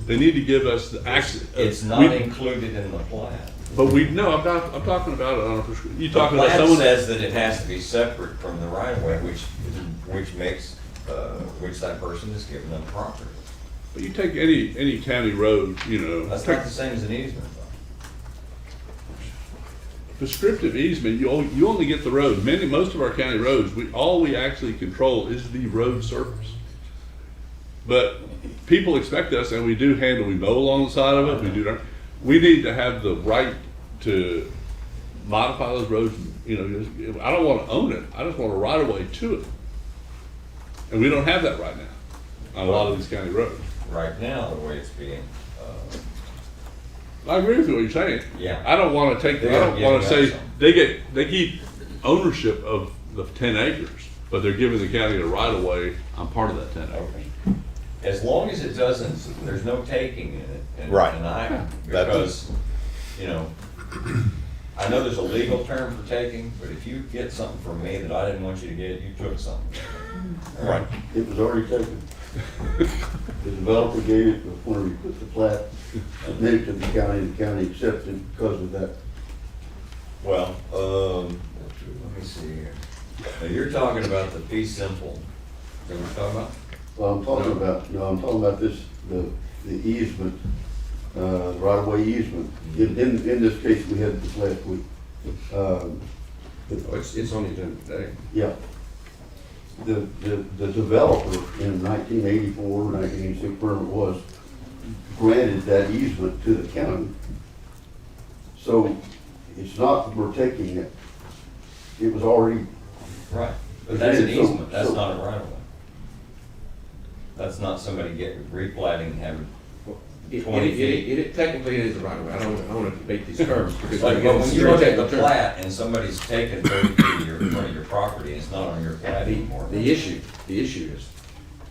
They need to give us the access. It's not included in the plat. But I'm talking about it on a prescription. You talking The about plat someone? says that it has to be separate from the right of way, which makes, which that person is given them property. But you take any county road, That's not the same as an easement though. prescriptive easement, you only get the road. Most of our county roads, all we actually control is the road surface. But people expect us, and we do handle, we mow along the side of it, we need to have the right to modify those roads, I don't wanna own it, I just want a right of way to it. And we don't have that right now on a lot of these county roads. Right now, the way it's being, I agree with what you're saying. Yeah. I don't wanna say, they keep ownership of the 10 acres, but they're giving the county a right of way, I'm part of that 10 acres. as long as it doesn't, there's no taking in it. Right. Because, I know there's a legal term for taking, but if you get something from me that I didn't want you to get, you took something. Right. It was already taken. The developer gave it before we put the plat, submitted to the county accepted it because of that. Well, let me see here. Now, you're talking about the fee simple. Is that what you're talking about? Well, I'm talking about this, the easement, right-of-way easement. In this case, we had this last week. It's on the agenda today. Yeah. The developer in 1984, 1986, wherever it was, granted that easement to the county. So it's not that we're taking it. It was already, Right. But that's an So- easement, that's so- not a right of way. That's not somebody getting, replatting and having 20 feet. It technically is the right of way. I don't want to debate these terms because. Like, but when you Very look at technical the terms. plat and somebody's taken 30 feet of your property, and it's not on your plat anymore. The issue is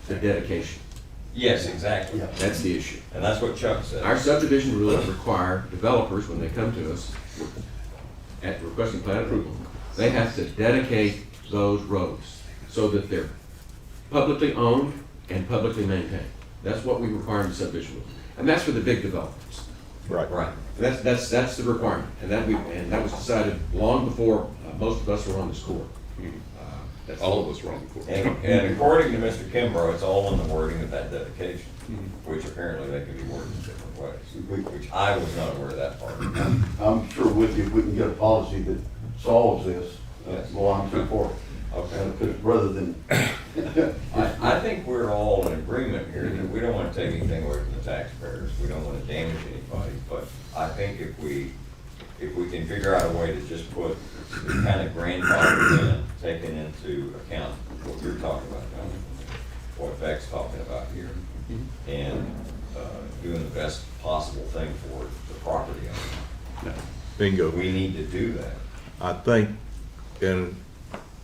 the dedication. Yes, exactly. Yeah. That's the issue. And that's what Chuck said. Our subdivision rules require developers, when they come to us at requesting plat approval, they have to dedicate those roads so that they're publicly owned and publicly maintained. That's what we require in the subdivision rules. And that's for the big developers. Right. Right. And that's the requirement. And that was decided long before most of us were on this court. That's All of us were on the court. And according to Mr. Kimbrough, it's all in the wording of that dedication, which apparently they can be worded in different ways, which I was not aware of that part. I'm sure with you, if we can get a policy that solves this, Yes. well, I'm for it. Okay. Because rather than, I think we're all in agreement here that we don't want to take anything away from the taxpayers. We don't want to damage anybody. But I think if we can figure out a way to just put kind of grandfathered in, taking into account what you're talking about, John, what Beck's talking about here, and doing the best possible thing for the property owner. Bingo. We need to do that. I think, and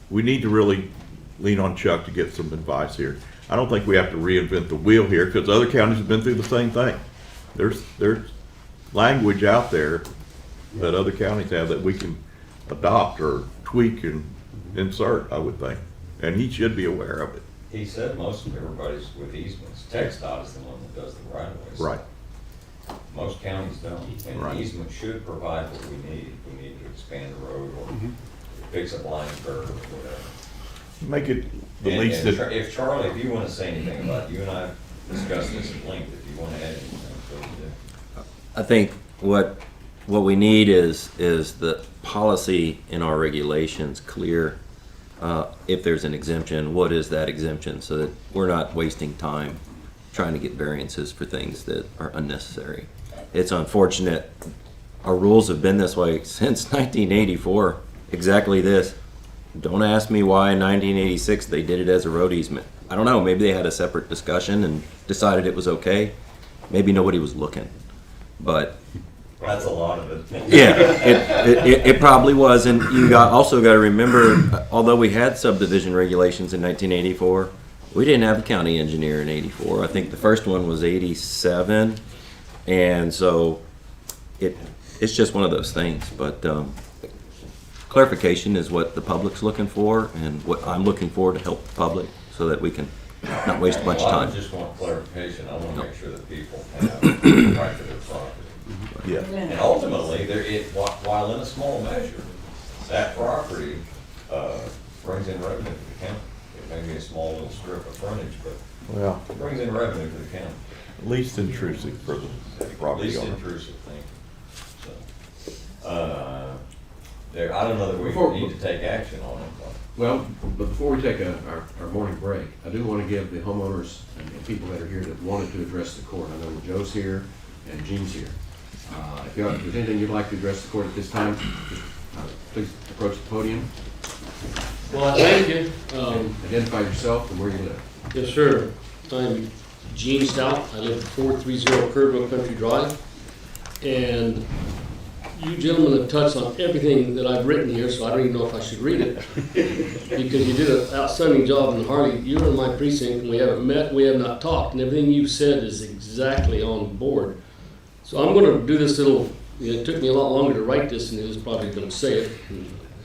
we need to really lean on Chuck to get some advice here. I don't think we have to reinvent the wheel here, because other counties have been through the same thing. There's language out there that other counties have that we can adopt or tweak and insert, I would think. And he should be aware of it. He said most of everybody's with easements. TxDOT is the one that does the right of ways. Right. Most counties don't, and Right. an easement should provide what we need. If we need to expand the road or fix a blind curve or whatever. Make it the And- least and that, If Charlie, if you want to say anything about it, you and I discussed this at length, if you want to add anything, please do. I think what we need is the policy in our regulations clear. If there's an exemption, what is that exemption, so that we're not wasting time trying to get variances for things that are unnecessary. It's unfortunate. Our rules have been this way since 1984, exactly this. Don't ask me why in 1986 they did it as a road easement. I don't know, maybe they had a separate discussion and decided it was okay. Maybe nobody was looking. But That's a lot of it. yeah, it probably was. And you also got to remember, although we had subdivision regulations in 1984, we didn't have a county engineer in 84. I think the first one was 87. And so it's just one of those things. But clarification is what the public's looking for and what I'm looking for to help the public so that we can not waste a bunch of Well, I time. just want clarification. I want to make sure that people have the right to their property. Yeah. And ultimately, while in a small measure, that property brings in revenue to the county. It may be a small little strip of frontage, but Well, it brings in revenue to the county. least intrusive for the property Least owner. intrusive thing. So, I don't know that we Before- need to take action on it, but. Well, but before we take our morning break, I do want to give the homeowners and people that are here that wanted to address the court. I know that Joe's here and Jean's here. If there's anything you'd like to address the court at this time, just, please approach the podium. Well, thank you. Identify yourself and where you live. Yes, sir. I'm Gene Stout. I live at 430 Kerrville Country Drive. And you gentlemen have touched on everything that I've written here, so I don't even know if I should read it. Because you did an outstanding job, and Harley, you're in my precinct, and we haven't met, we have not talked, and everything you've said is exactly on board. So I'm gonna do this little, it took me a lot longer to write this than it was probably gonna say it.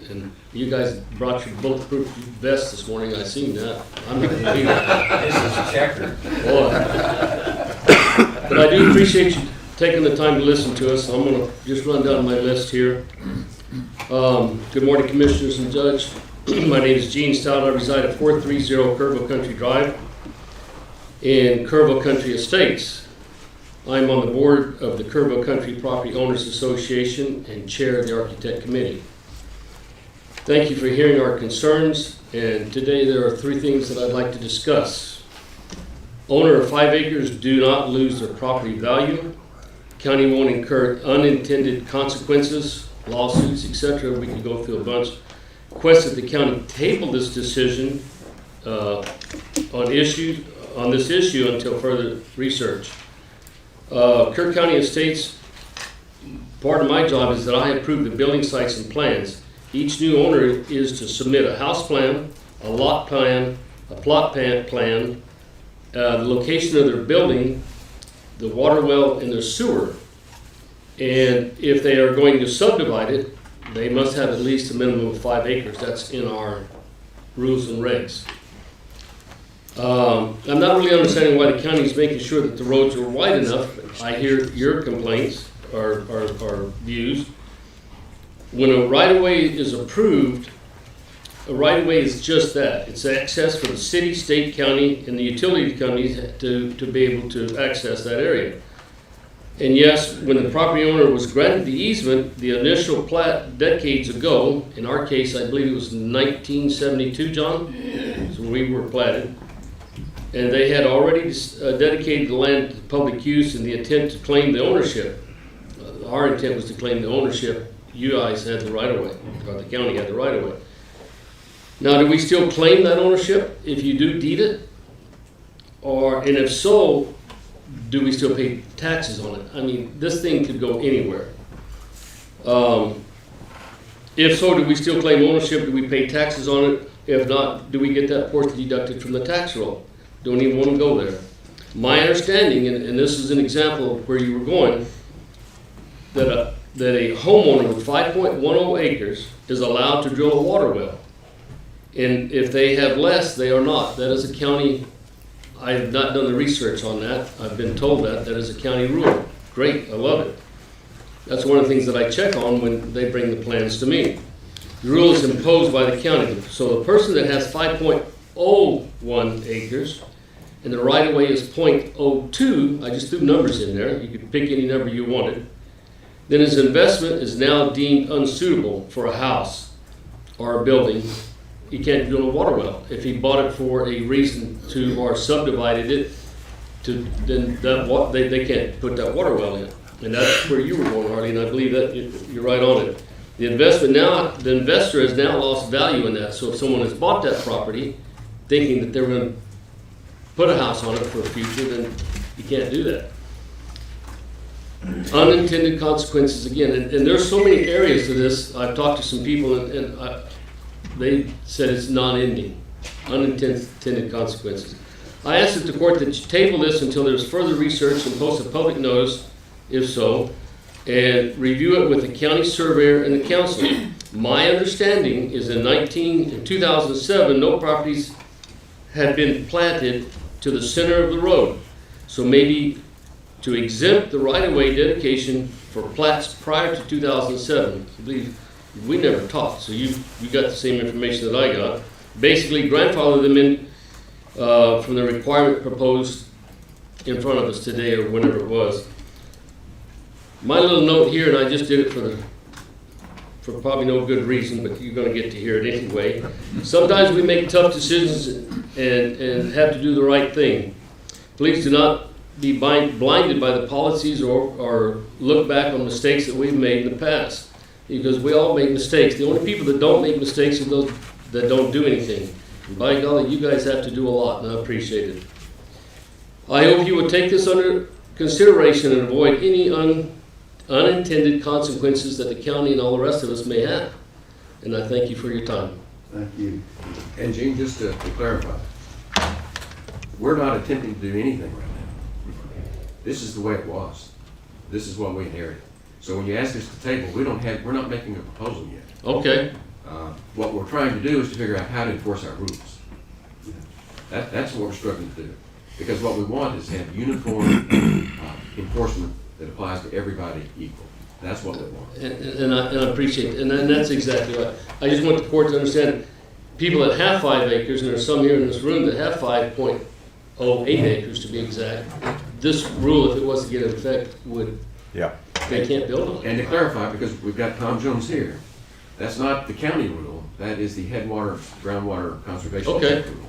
And you guys brought your bulletproof vest this morning, I seen that. I'm not gonna be that. This is checkered. Boy. But I do appreciate you taking the time to listen to us. I'm gonna just run down my list here. Good morning, Commissioners and Judge. My name is Gene Stout. I reside at 430 Kerrville Country Drive in Kerrville Country Estates. I'm on the board of the Kerrville Country Property Owners Association and chair of the Architect Committee. Thank you for hearing our concerns, and today there are 3 things that I'd like to discuss. Owner of 5 acres do not lose their property value. County won't incur unintended consequences, lawsuits, etc. We could go through a bunch. Request that the county table this decision on this issue until further research. Kerr County Estates, part of my job is that I approve the building sites and plans. Each new owner is to submit a house plan, a lot plan, a plot plan, the location of their building, the water well, and their sewer. And if they are going to subdivide it, they must have at least a minimum of 5 acres. That's in our rules and regs. I'm not really understanding why the county is making sure that the roads are wide enough. I hear your complaints or views. When a right-of-way is approved, a right-of-way is just that. It's access for the city, state, county, and the utility companies to be able to access that area. And yes, when the property owner was granted the easement, the initial plat decades ago, in our case, I believe it was 1972, John, so we were platted. And they had already dedicated the land to public use in the intent to claim the ownership. Our intent was to claim the ownership. You guys had the right-of-way, or the county had the right-of-way. Now, do we still claim that ownership if you do deed it? And if so, do we still pay taxes on it? I mean, this thing could go anywhere. If so, do we still claim ownership? Do we pay taxes on it? If not, do we get that portion deducted from the tax roll? Don't even want to go there. My understanding, and this is an example of where you were going, that a homeowner with 5.10 acres is allowed to drill a water well. And if they have less, they are not. That is a county, I have not done the research on that. I've been told that is a county rule. Great, I love it. That's one of the things that I check on when they bring the plans to me. The rule is imposed by the county. So the person that has 5.01 acres and the right-of-way is 0.02, I just threw numbers in there. You could pick any number you wanted. Then his investment is now deemed unsuitable for a house or a building. He can't drill a water well. If he bought it for a reason to or subdivided it, then they can't put that water well in. And that's where you were going, Harley, and I believe that you're right on it. The investor has now lost value in that. So if someone has bought that property thinking that they're going to put a house on it for a future, then you can't do that. Unintended consequences again, and there's so many areas to this. I've talked to some people and they said it's non-ending. Unintended consequences. I asked that the court that you table this until there's further research and post a public notice, if so, and review it with the county surveyor and the council. My understanding is in 2007, no properties had been planted to the center of the road. So maybe to exempt the right-of-way dedication for plats prior to 2007. I believe we never talked, so you got the same information that I got. Basically, grandfather them in from the requirement proposed in front of us today or whenever it was. My little note here, and I just did it for probably no good reason, but you're going to get to hear it anyway. Sometimes we make tough decisions and have to do the right thing. Please do not be blinded by the policies or look back on mistakes that we've made in the past, because we all make mistakes. The only people that don't make mistakes are those that don't do anything. And by golly, you guys have to do a lot, and I appreciate it. I hope you would take this under consideration and avoid any unintended consequences that the county and all the rest of us may have. And I thank you for your time. Thank you. And Gene, just to clarify, we're not attempting to do anything right now. This is the way it was. This is what we inherited. So when you ask us to table, we're not making a proposal yet. Okay. What we're trying to do is to figure out how to enforce our rules. That's what we're struggling to do. Because what we want is to have uniform enforcement that applies to everybody equal. That's what we want. And I appreciate it. And that's exactly right. I just want the court to understand people that have 5 acres, and there's some here in this room that have 5.08 acres to be exact. This rule, if it was to get in effect, they can't build on it. And to clarify, because we've got Tom Jones here, that's not the county rule, that is the Headwater Groundwater Conservation Okay. District rule.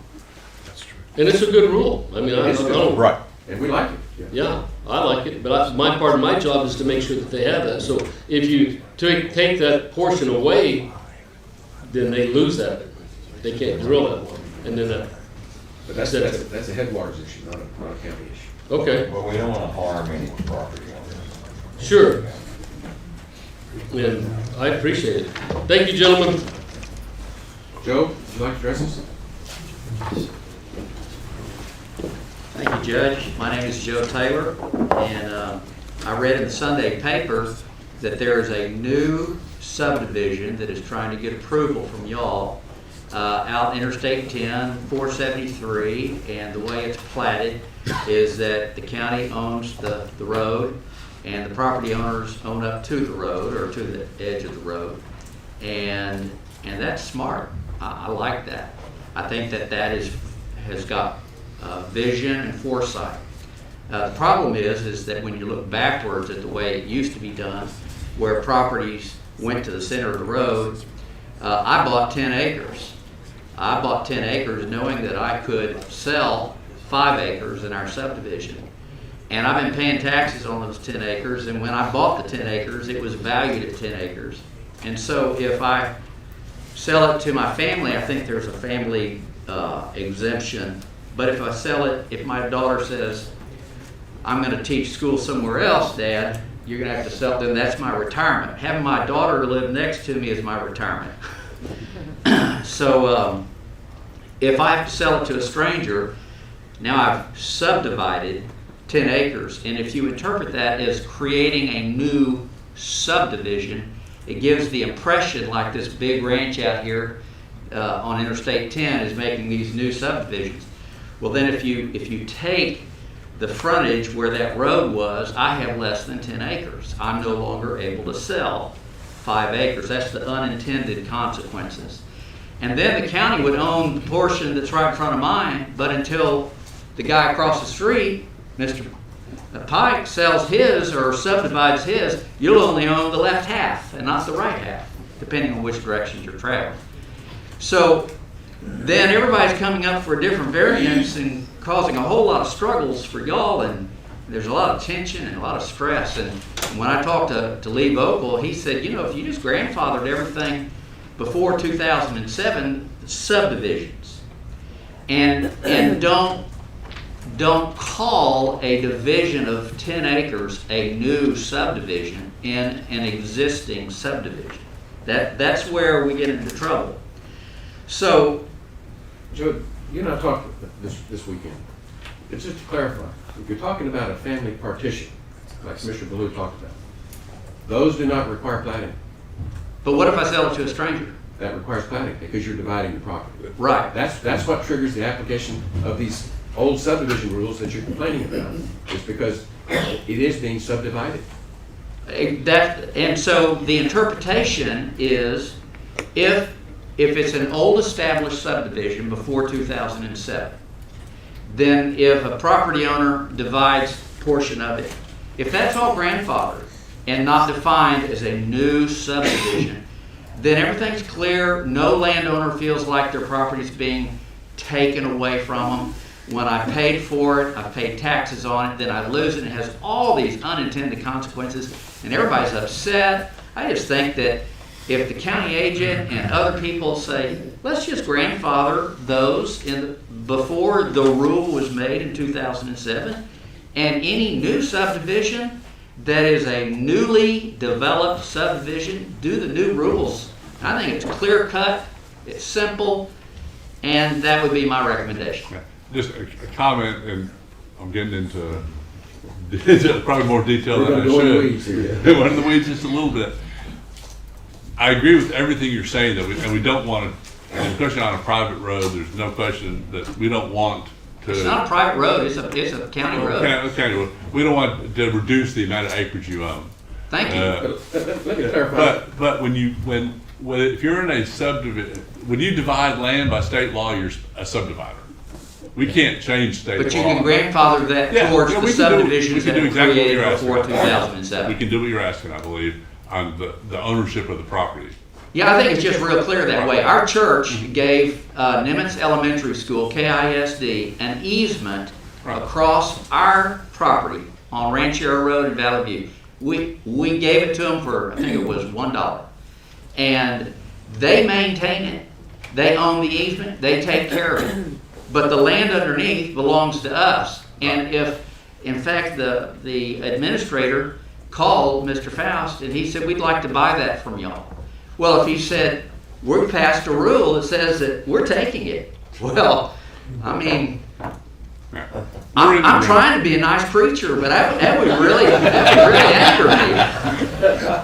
And it's a good rule. I mean, I It's good. don't. Right. And we like it. Yeah, I like it, but my part of my job is to make sure that they have that. So if you take that portion away, then they lose that. They can't drill that one. And then that, But that's a Headwaters issue, not a county issue. okay, Well, we don't want to harm any property owners. sure. And I appreciate it. Thank you, gentlemen. Joe, would you like to address us? Thank you, Judge. My name is Joe Taylor, and I read in the Sunday paper that there is a new subdivision that is trying to get approval from y'all out Interstate 10, 473, and the way it's platted is that the county owns the road, and the property owners own up to the road or to the edge of the road, and that's smart. I like that. I think that has got vision and foresight. The problem is that when you look backwards at the way it used to be done, where properties went to the center of the road, I bought 10 acres. I bought 10 acres knowing that I could sell 5 acres in our subdivision. And I've been paying taxes on those 10 acres, and when I bought the 10 acres, it was valued at 10 acres. And so if I sell it to my family, I think there's a family exemption. But if I sell it, if my daughter says, I'm going to teach school somewhere else, Dad, you're going to have to sell it, then that's my retirement. Having my daughter live next to me is my retirement. So if I have to sell it to a stranger, now I've subdivided 10 acres. And if you interpret that as creating a new subdivision, it gives the impression like this big ranch out here on Interstate 10 is making these new subdivisions. Well, then if you take the frontage where that road was, I have less than 10 acres. I'm no longer able to sell 5 acres. That's the unintended consequences. And then the county would own the portion that's right in front of mine, but until the guy across the street, Mr. Pike, sells his or subdivides his, you'll only own the left half and not the right half, depending on which direction you're traveling. So then everybody's coming up for a different variance and causing a whole lot of struggles for y'all, and there's a lot of tension and a lot of stress. And when I talked to Lee Vogel, he said, you know, if you just grandfathered everything before 2007 subdivisions, and don't call a division of 10 acres a new subdivision in an existing subdivision. That's where we get into trouble. So, Joe, you and I talked this weekend. It's just to clarify, if you're talking about a family partition, like Commissioner Ballou talked about, those do not require plating. but what if I sell it to a stranger? That requires plating because you're dividing the property. Right. That's what triggers the application of these old subdivision rules that you're complaining about, is because it is being subdivided. And so the interpretation is, if it's an old established subdivision before 2007, then if a property owner divides a portion of it, if that's all grandfathered and not defined as a new subdivision, then everything's clear. No landowner feels like their property's being taken away from them. When I paid for it, I paid taxes on it, then I lose it, and it has all these unintended consequences, and everybody's upset. I just think that if the county agent and other people say, let's just grandfather those before the rule was made in 2007, and any new subdivision that is a newly developed subdivision, do the new rules. I think it's clear cut, it's simple, and that would be my recommendation. Just a comment, and I'm getting into probably more detail We're than I gonna go in the should. weeds here. We're in the weeds just a little bit. I agree with everything you're saying, though, and we don't want to, especially on a private road, there's no question that we don't want to. It's not a private road, it's a county road. Okay, we don't want to reduce the amount of acreage you own. Thank you. Let me clarify. But if you're in a subdivision, when you divide land by state law, you're a subdivider. We can't change state law. But you can grandfather that towards the we can subdivisions do that were exactly what created you're asking. before We 2007. can do what you're asking, I believe, on the ownership of the property. Yeah, I think it's just real clear that way. Our church gave Nimitz Elementary School, KISD, an easement across our property on Ranchero Road in Valley View. We gave it to them for, I think it was $1. And they maintain it. They own the easement, they take care of it. But the land underneath belongs to us. And if, in fact, the administrator called Mr. Faust and he said, we'd like to buy that from y'all. Well, if he said, we're passed a rule that says that we're taking it. Well, I mean, I'm trying to be a nice preacher, but that would really anger me.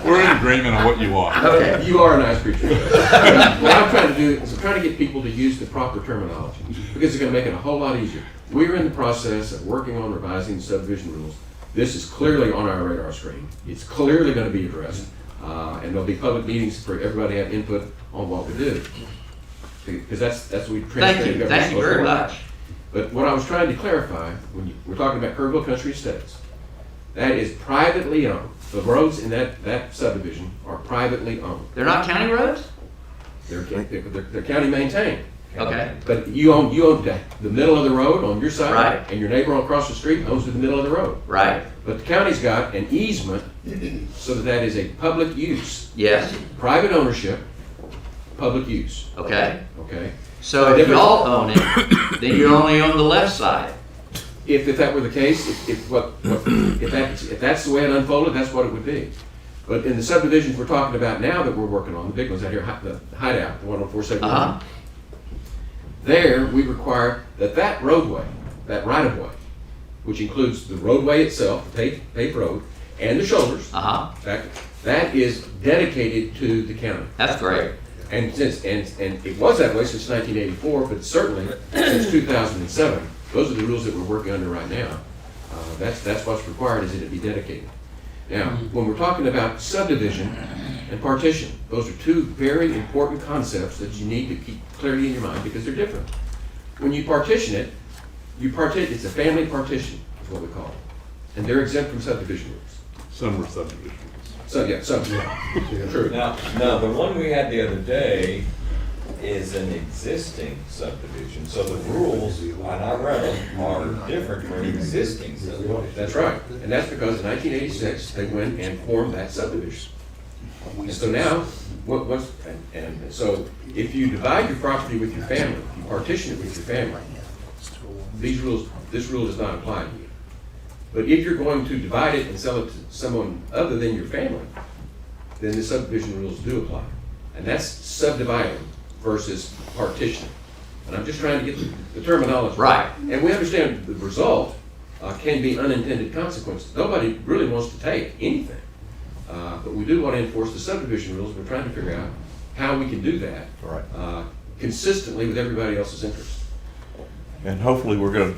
We're in agreement on what you want. Okay. You are a nice preacher. What I'm trying to do is I'm trying to get people to use the proper terminology because it's going to make it a whole lot easier. We're in the process of working on revising the subdivision rules. This is clearly on our radar screen. It's clearly going to be addressed, and there'll be public meetings for everybody to have input on what we do. Because that's what we Thank you very much. But what I was trying to clarify, when we're talking about Kerrville Country Estates, that is privately owned. The roads in that subdivision are privately owned. They're not county roads? They're county maintained. Okay. But you own the middle of the road on your side, Right. and your neighbor across the street owns the middle of the road. Right. But the county's got an easement so that is a public use. Yes. Private ownership, public use. Okay. Okay? So if y'all own it, then you only own the left side. If that were the case, if that's the way it unfolded, that's what it would be. But in the subdivisions we're talking about now that we're working on, the big ones out here, the Hideout, the one on 471, there we require that roadway, that right-of-way, which includes the roadway itself, the paved road, and the shoulders, that is dedicated to the county. That's great. And it was that way since 1984, but certainly since 2007. Those are the rules that we're working under right now. That's what's required, is that it be dedicated. Now, when we're talking about subdivision and partition, those are two very important concepts that you need to keep clearly in your mind because they're different. When you partition it, it's a family partition, is what we call it. And they're exempt from subdivision rules. Some are subdivision. So, yeah, true. Now, the one we had the other day, is an existing subdivision, so the rules, and I read them, are different from existing subdivisions. That's right, and that's because in 1986, they went and formed that subdivision. And so now, and so if you divide your property with your family, you partition it with your family, this rule does not apply to you. But if you're going to divide it and sell it to someone other than your family, then the subdivision rules do apply. And that's subdividing versus partitioning. And I'm just trying to get the terminology Right. And we understand the result can be unintended consequences. Nobody really wants to take anything. But we do want to enforce the subdivision rules. We're trying to figure out how we can do that consistently with everybody else's interest. And hopefully we're gonna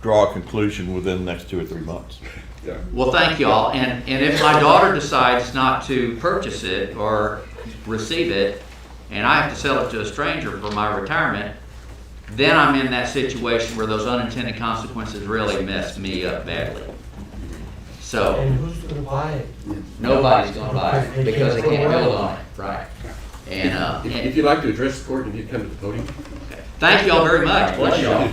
draw a conclusion within the next 2 or 3 months. Yeah. Well, thank you all. And if my daughter decides not to purchase it or receive it, and I have to sell it to a stranger for my retirement, then I'm in that situation where those unintended consequences really mess me up badly. So. And who's gonna buy it? Nobody's gonna buy it because they can't build on it, right? If you'd like to address the court and you'd come to the podium. Thank you all very much. Bless y'all.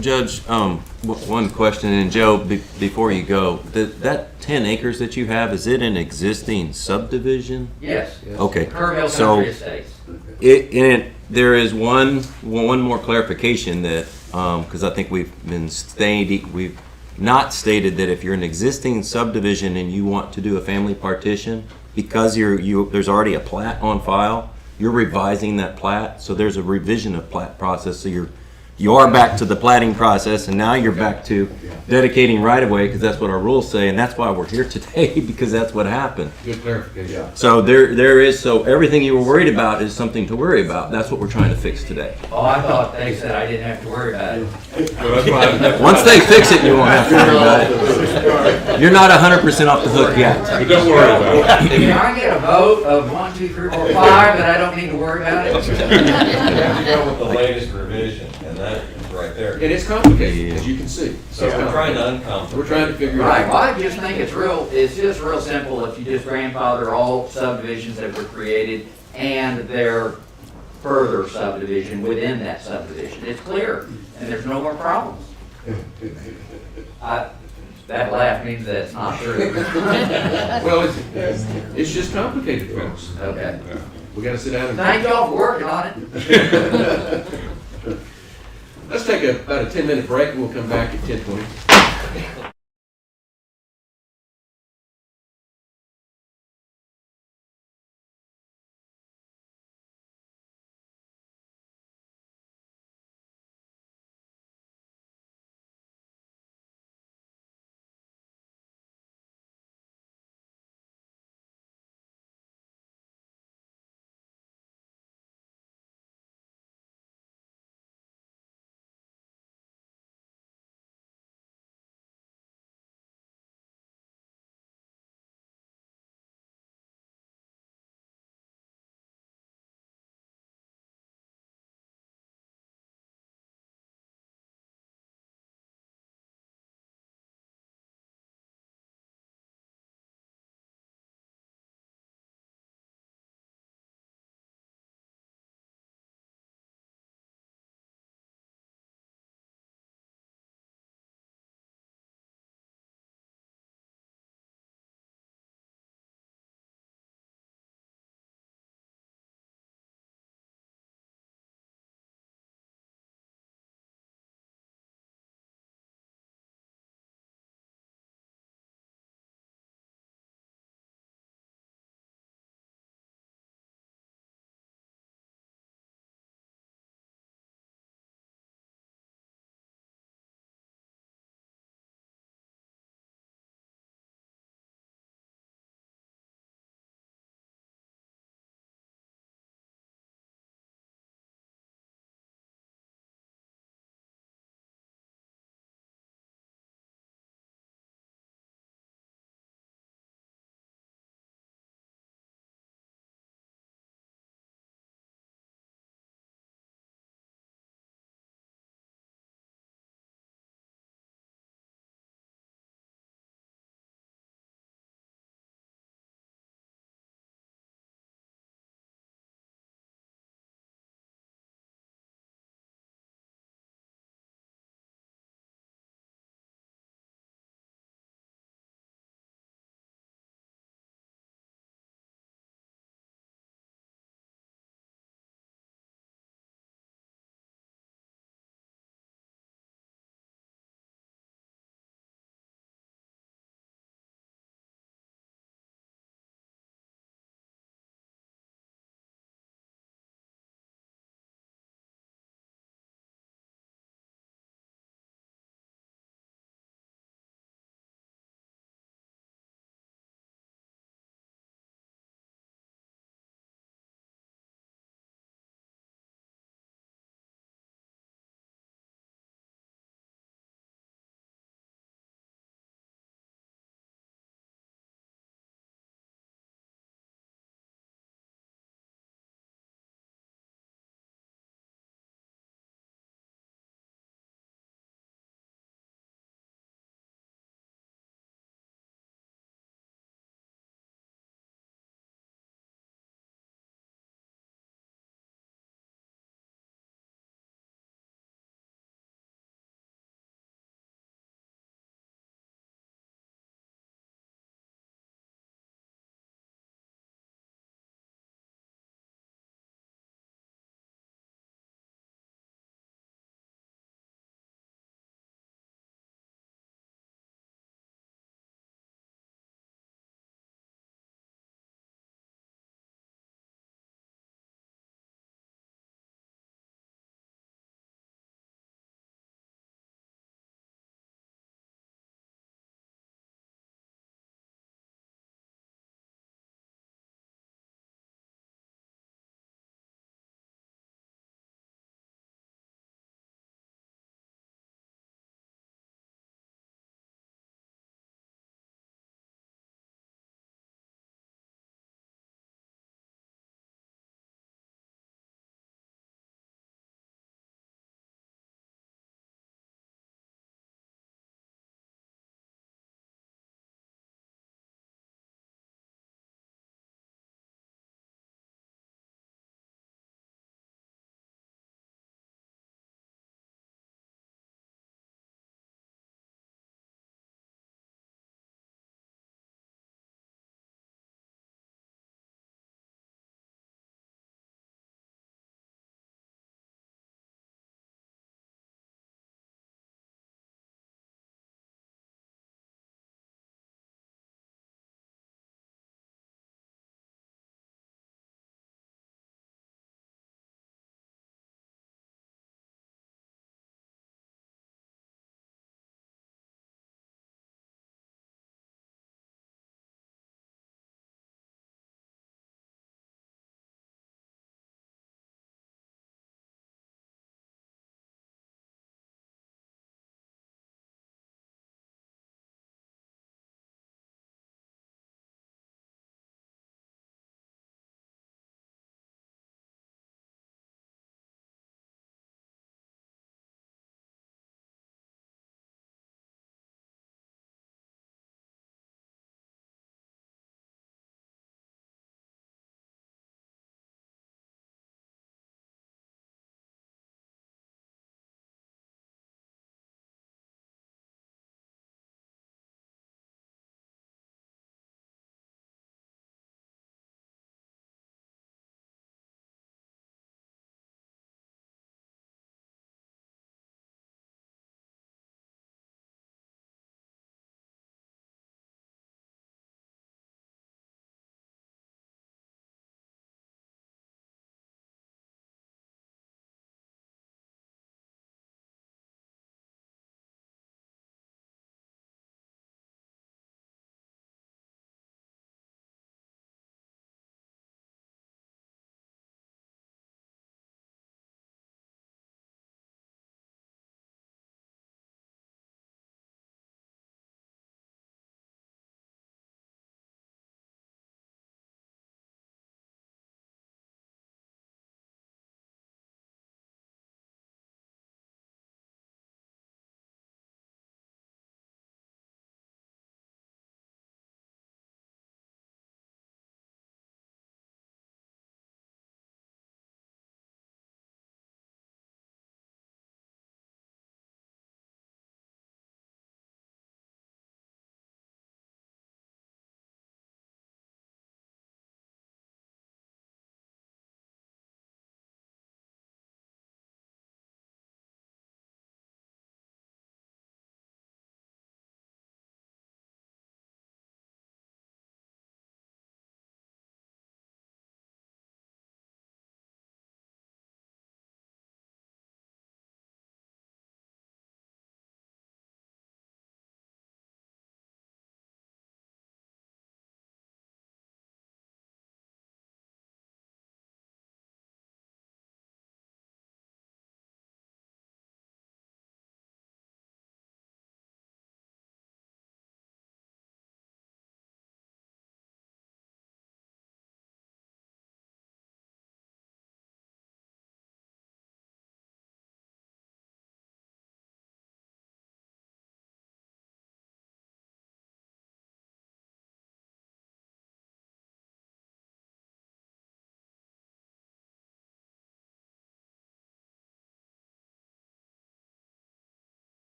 Judge, one question, and Joe, before you go, that 10 acres that you have, is it an existing subdivision? Yes. Okay, Kerr so Country Estates. there is one more clarification that, because I think we've not stated that if you're an existing subdivision and you want to do a family partition, because there's already a plat on file, you're revising that plat, so there's a revision of plat process, so you are back to the platting process, and now you're back to dedicating right-of-way, because that's what our rules say, and that's why we're here today, because that's what happened. Good clarification. So there is, so everything you were worried about is something to worry about. That's what we're trying to fix today. Oh, I thought they said I didn't have to worry about it. Once they fix it, you won't have to worry about it. You're not 100% off the hook yet. But don't worry about it. Can I get a vote of 1, 2, 3, 4, 5 that I don't need to worry about it? You have to go with the latest revision, and that is right there. And it's complicated, as you can see. So we're trying to uncomplicate. We're trying to figure it Right, out. well, I just think it's just real simple if you just grandfather all subdivisions that were created and their further subdivision within that subdivision. It's clear, and there's no more problems. That laugh means that it's not true. Well, it's just complicated, folks. Okay. We gotta sit down and. Thank y'all for working on it. Let's take about a 10-minute break and we'll come back at 10:20.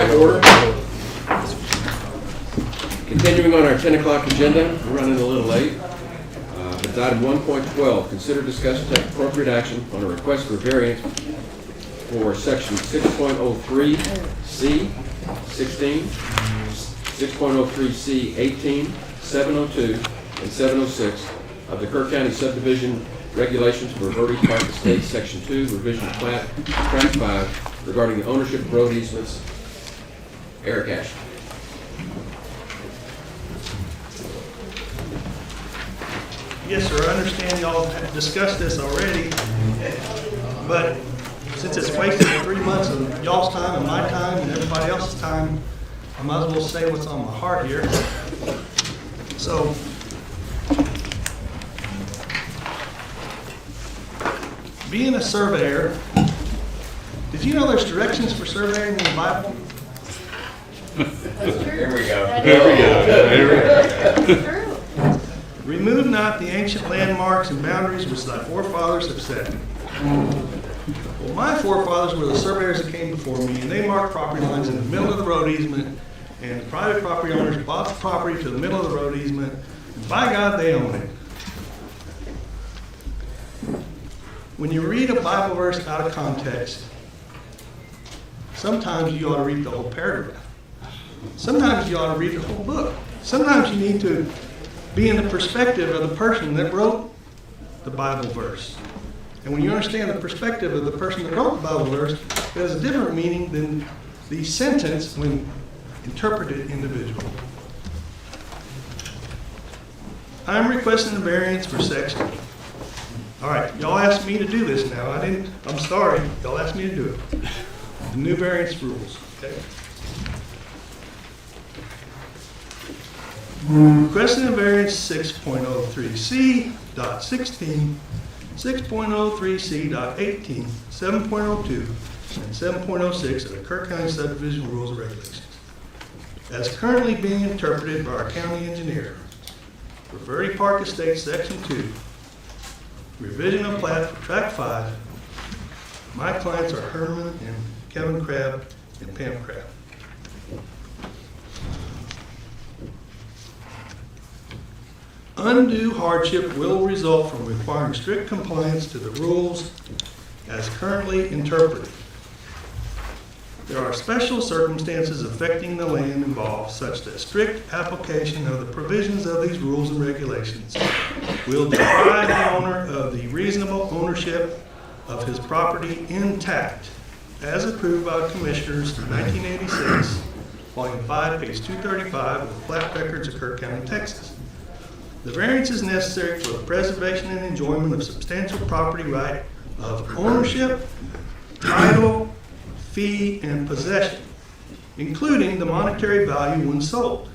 Back to order. Continuing on our 10 o'clock agenda, we're running a little late. It's item 1.12, consider, discuss, and take appropriate action on a request for variance for section 6.03C 16, 6.03C 18, 702, and 706 of the Kerr County subdivision regulations for Verde Park Estates, section 2, revision of plat, tract 5, regarding the ownership of road easements. Eric Ash. Yes, sir, I understand y'all have discussed this already, but since it's wasted 3 months of y'all's time and my time and everybody else's time, I might as well say what's on my heart here. So, being a surveyor, did you know there's directions for surveying in the Bible? Here we go. Remove not the ancient landmarks and boundaries which thy forefathers have set. Well, my forefathers were the surveyors that came before me, and they marked property lines in the middle of the road easement, and the private property owners bought the property to the middle of the road easement, and by God, they own it. When you read a Bible verse out of context, sometimes you ought to read the whole paragraph. Sometimes you ought to read the whole book. Sometimes you need to be in the perspective of the person that wrote the Bible verse. And when you understand the perspective of the person that wrote the Bible verse, it has a different meaning than the sentence when interpreted individually. I'm requesting a variance for section. All right, y'all asked me to do this now. I'm sorry, y'all asked me to do it. The new variance rules, okay? Requesting a variance 6.03C.16, 6.03C.18, 7.02, and 7.06 of the Kerr County subdivision rules and regulations, as currently being interpreted by our county engineer for Verde Park Estates, section 2, revision of plat for tract 5. My clients are Herman and Kevin Crabb and Pam Crabb. Undue hardship will result from requiring strict compliance to the rules as currently interpreted. There are special circumstances affecting the land involved such that strict application of the provisions of these rules and regulations will deprive the owner of the reasonable ownership of his property intact, as approved by the Commissioners in 1986, Volume 5, page 235 of the Plat Records of Kerr County, Texas. The variance is necessary for the preservation and enjoyment of substantial property right of ownership, title, fee, and possession, including the monetary value when sold.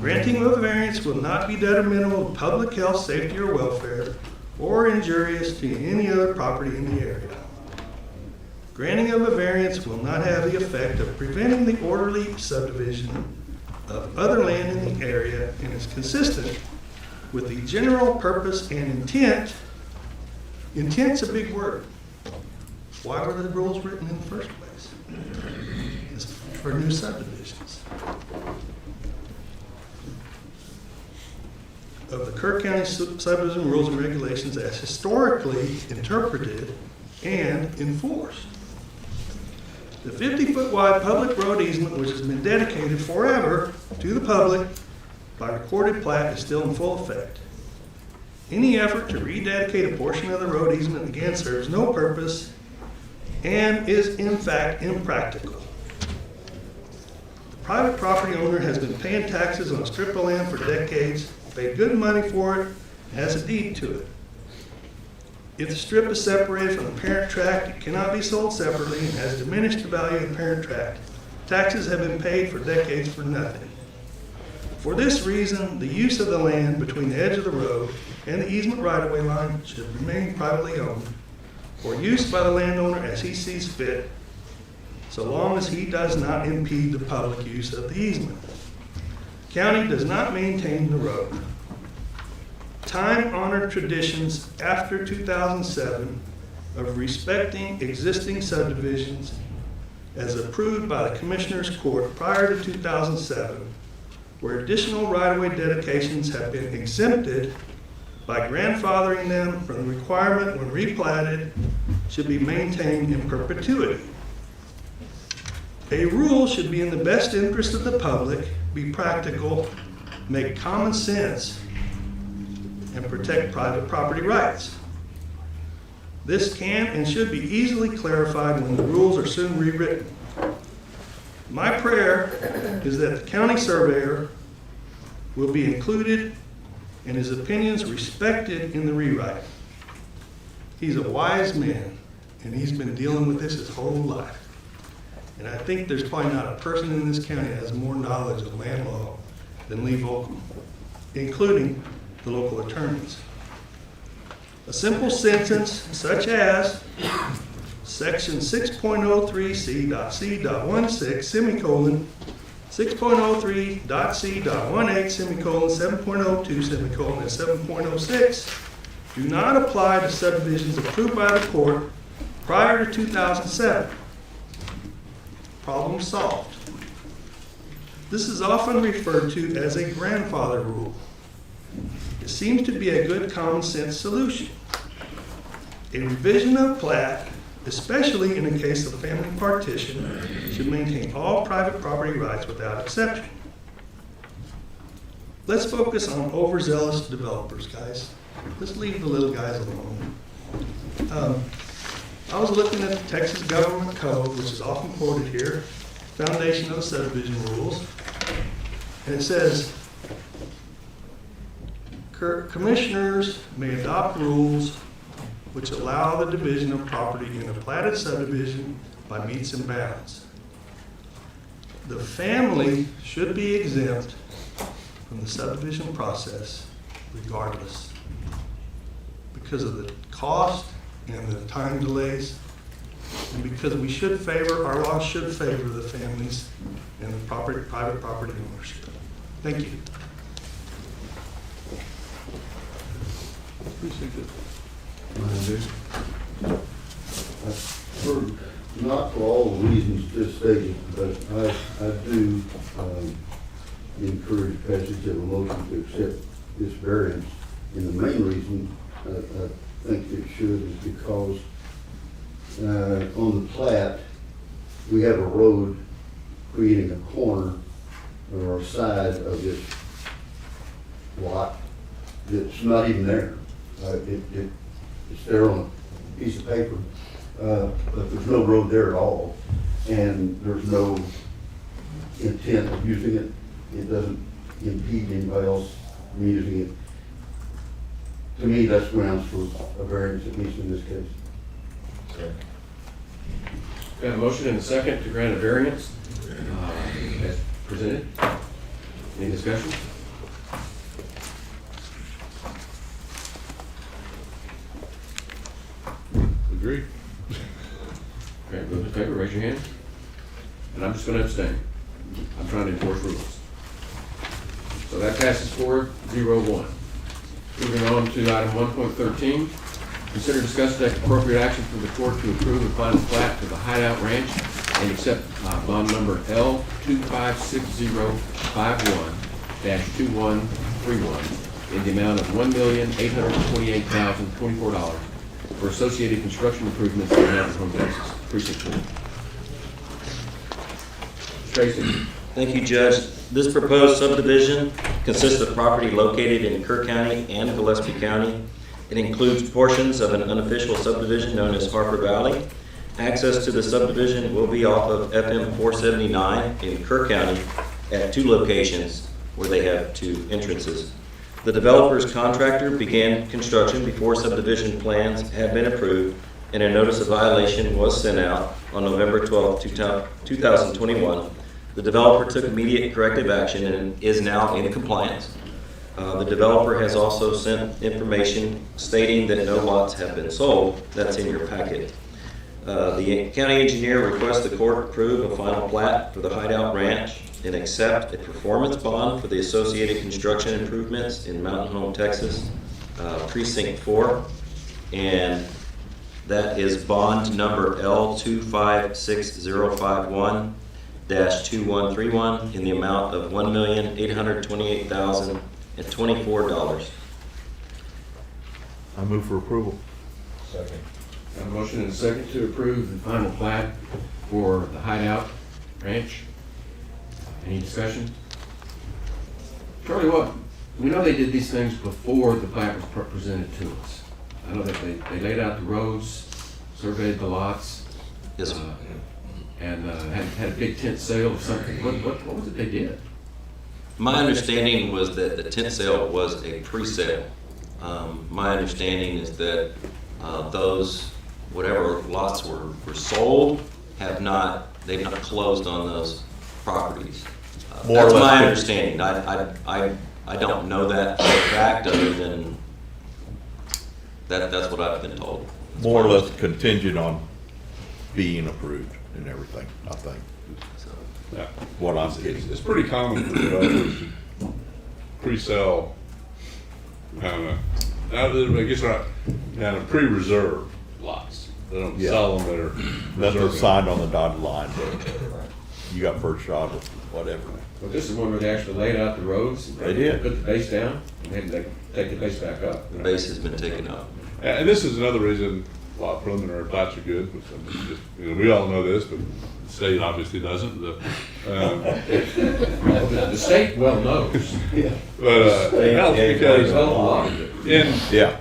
Granting of a variance will not be detrimental to public health, safety, or welfare, or injurious to any other property in the area. Granting of a variance will not have the effect of preventing the orderly subdivision of other land in the area and is consistent with the general purpose and intent. Intent's a big word. Why were the rules written in the first place? It's for new subdivisions. Of the Kerr County subdivision rules and regulations as historically interpreted and enforced. The 50-foot wide public road easement, which has been dedicated forever to the public by recorded plat, is still in full effect. Any effort to rededicate a portion of the road easement again serves no purpose and is in fact impractical. The private property owner has been paying taxes on a strip of land for decades, paid good money for it, and has a deed to it. If the strip is separated from the parent tract, it cannot be sold separately and has diminished the value of the parent tract. Taxes have been paid for decades for nothing. For this reason, the use of the land between the edge of the road and the easement right-of-way line should remain privately owned for use by the landowner as he sees fit, so long as he does not impede the public use of the easement. County does not maintain the road. Time-honored traditions after 2007 of respecting existing subdivisions as approved by the Commissioners Court prior to 2007, where additional right-of-way dedications have been exempted by grandfathering them from the requirement when replatted should be maintained in perpetuity. A rule should be in the best interest of the public, be practical, make common sense, and protect private property rights. This can and should be easily clarified when the rules are soon rewritten. My prayer is that the county surveyor will be included and his opinions respected in the rewrite. He's a wise man, and he's been dealing with this his whole life. And I think there's probably not a person in this county that has more knowledge of land law than Lee Volkman, including the local attorneys. A simple sentence such as section 6.03C.C.16 semicolon 6.03.C.18 semicolon 7.02 semicolon and 7.06 do not apply to subdivisions approved by the court prior to 2007. Problem solved. This is often referred to as a grandfather rule. It seems to be a good common sense solution. A revision of plat, especially in the case of family partition, should maintain all private property rights without exception. Let's focus on overzealous developers, guys. Let's leave the little guys alone. I was looking at the Texas Government Code, which is often quoted here, foundation of the subdivision rules, and it says, commissioners may adopt rules which allow the division of property in a platted subdivision by metes and bounds. The family should be exempt from the subdivision process regardless, because of the cost and the time delays, and because we should favor, our law should favor the families and the private property ownership. Thank you. Not for all the reasons just stated, but I do encourage passage of a motion to accept this variance. And the main reason I think it should is because on the plat, we have a road creating a corner or a side of this lot that's not even there. It's there on a piece of paper, but there's no road there at all, and there's no intent of using it. It doesn't impede anybody else from using it. To me, that's grounds for a variance, at least in this case. We have a motion and a second to grant a variance as presented. Any discussion? Agree. Okay, those in favor, raise your hand. And I'm just going to abstain. I'm trying to enforce rules. So that passes 4-0-1. Moving on to item 1.13. Consider discuss take appropriate action from the court to approve the final plat for the Hideout Ranch and accept bond number L256051-2131 in the amount of $1,828,024 for associated construction improvements in Mountain Home, Texas. Precinct 4. Tracy. Thank you, Judge. This proposed subdivision consists of property located in Kerr County and Gillespie County. It includes portions of an unofficial subdivision known as Harper Valley. Access to the subdivision will be off of FM 479 in Kerr County at 2 locations where they have 2 entrances. The developer's contractor began construction before subdivision plans had been approved, and a notice of violation was sent out on November 12, 2021. The developer took immediate corrective action and is now in compliance. The developer has also sent information stating that no lots have been sold. That's in your packet. The county engineer requests the court approve a final plat for the Hideout Ranch and accept a performance bond for the associated construction improvements in Mountain Home, Texas, Precinct 4. And That is bond number L256051-2131 in the amount of $1,828,024. I move for approval. Second. Got a motion and a second to approve the final plat for the Hideout Ranch. Any discussion? Charlie, what? We know they did these things before the plat was presented to us. I know that they laid out the roads, surveyed the lots. Yes, sir. And had a big tent sale or something. What was it they did? My understanding was that the tent sale was a pre-sale. My understanding is that those, whatever lots were sold, they've not closed on those properties. More or That's less my con- understanding. I don't know that for a fact, other than that's what I've been told. More or less contingent on being approved and everything, I think, So, Yeah. what I'm getting. It's pretty common for developers to pre-sell kind of, I guess right, kind of pre-reserve lots. They don't Yeah. sell them, they're That's reserving. signed on the dotted line, but you got first shot or whatever. Well, this is one where they actually laid out the roads. And They did. Put the base down, and then they take the base back up. the base has been taken up. And this is another reason a lot of preliminary plats are good, which I mean, just, we all know this, but the state obviously doesn't. The state well knows. But it helps because Yeah.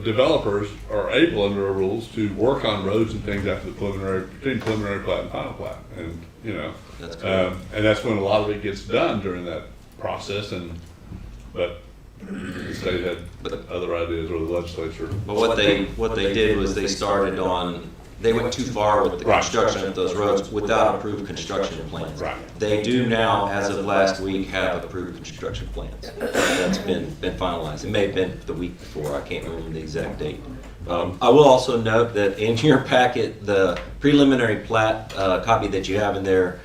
developers are able under our rules to work on roads and things after between preliminary plat and final plat, and That's correct. and that's when a lot of it gets done during that process. But the state had other ideas, or the legislature. But what they did was they went too far with the Right. construction of those roads without approved construction plans. Right. They do now, as of last week, have approved construction plans. That's been finalized. It may have been the week before, I can't remember the exact date. I will also note that in your packet, the preliminary plat copy that you have in there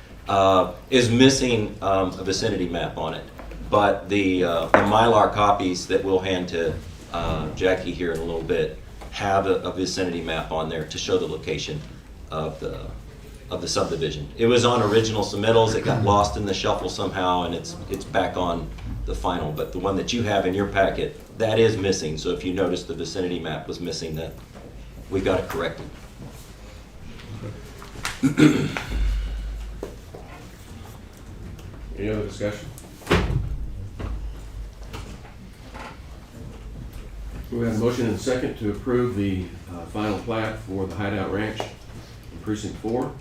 is missing a vicinity map on it. But the Mylar copies that we'll hand to Jackie here in a little bit have a vicinity map on there to show the location of the subdivision. It was on original submittals, it got lost in the shuffle somehow, and it's back on the final. But the one that you have in your packet, that is missing. So if you notice the vicinity map was missing, that we got it corrected. Any other discussion? We have a motion and a second to approve the final plat for the Hideout Ranch in Precinct 4.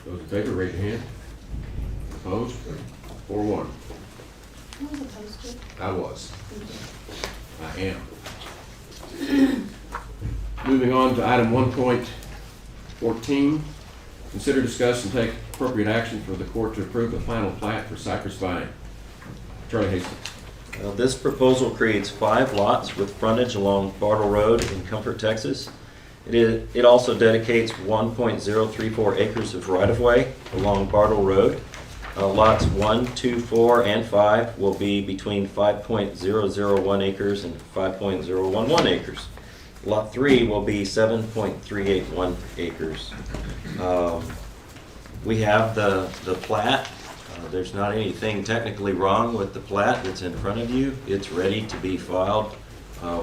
Those in favor, raise your hand. Opposed? 4-1. Who was opposed to it? I was. I am. Moving on to item 1.14. Consider, discuss, and take appropriate action for the court to approve the final plat for Cypress Vine. Charlie Hastings. This proposal creates 5 lots with frontage along Bartle Road in Comfort, Texas. It also dedicates 1.034 acres of right-of-way along Bartle Road. Lots 1, 2, 4, and 5 will be between 5.001 acres and 5.011 acres. Lot 3 will be 7.381 acres. We have the plat. There's not anything technically wrong with the plat that's in front of you. It's ready to be filed.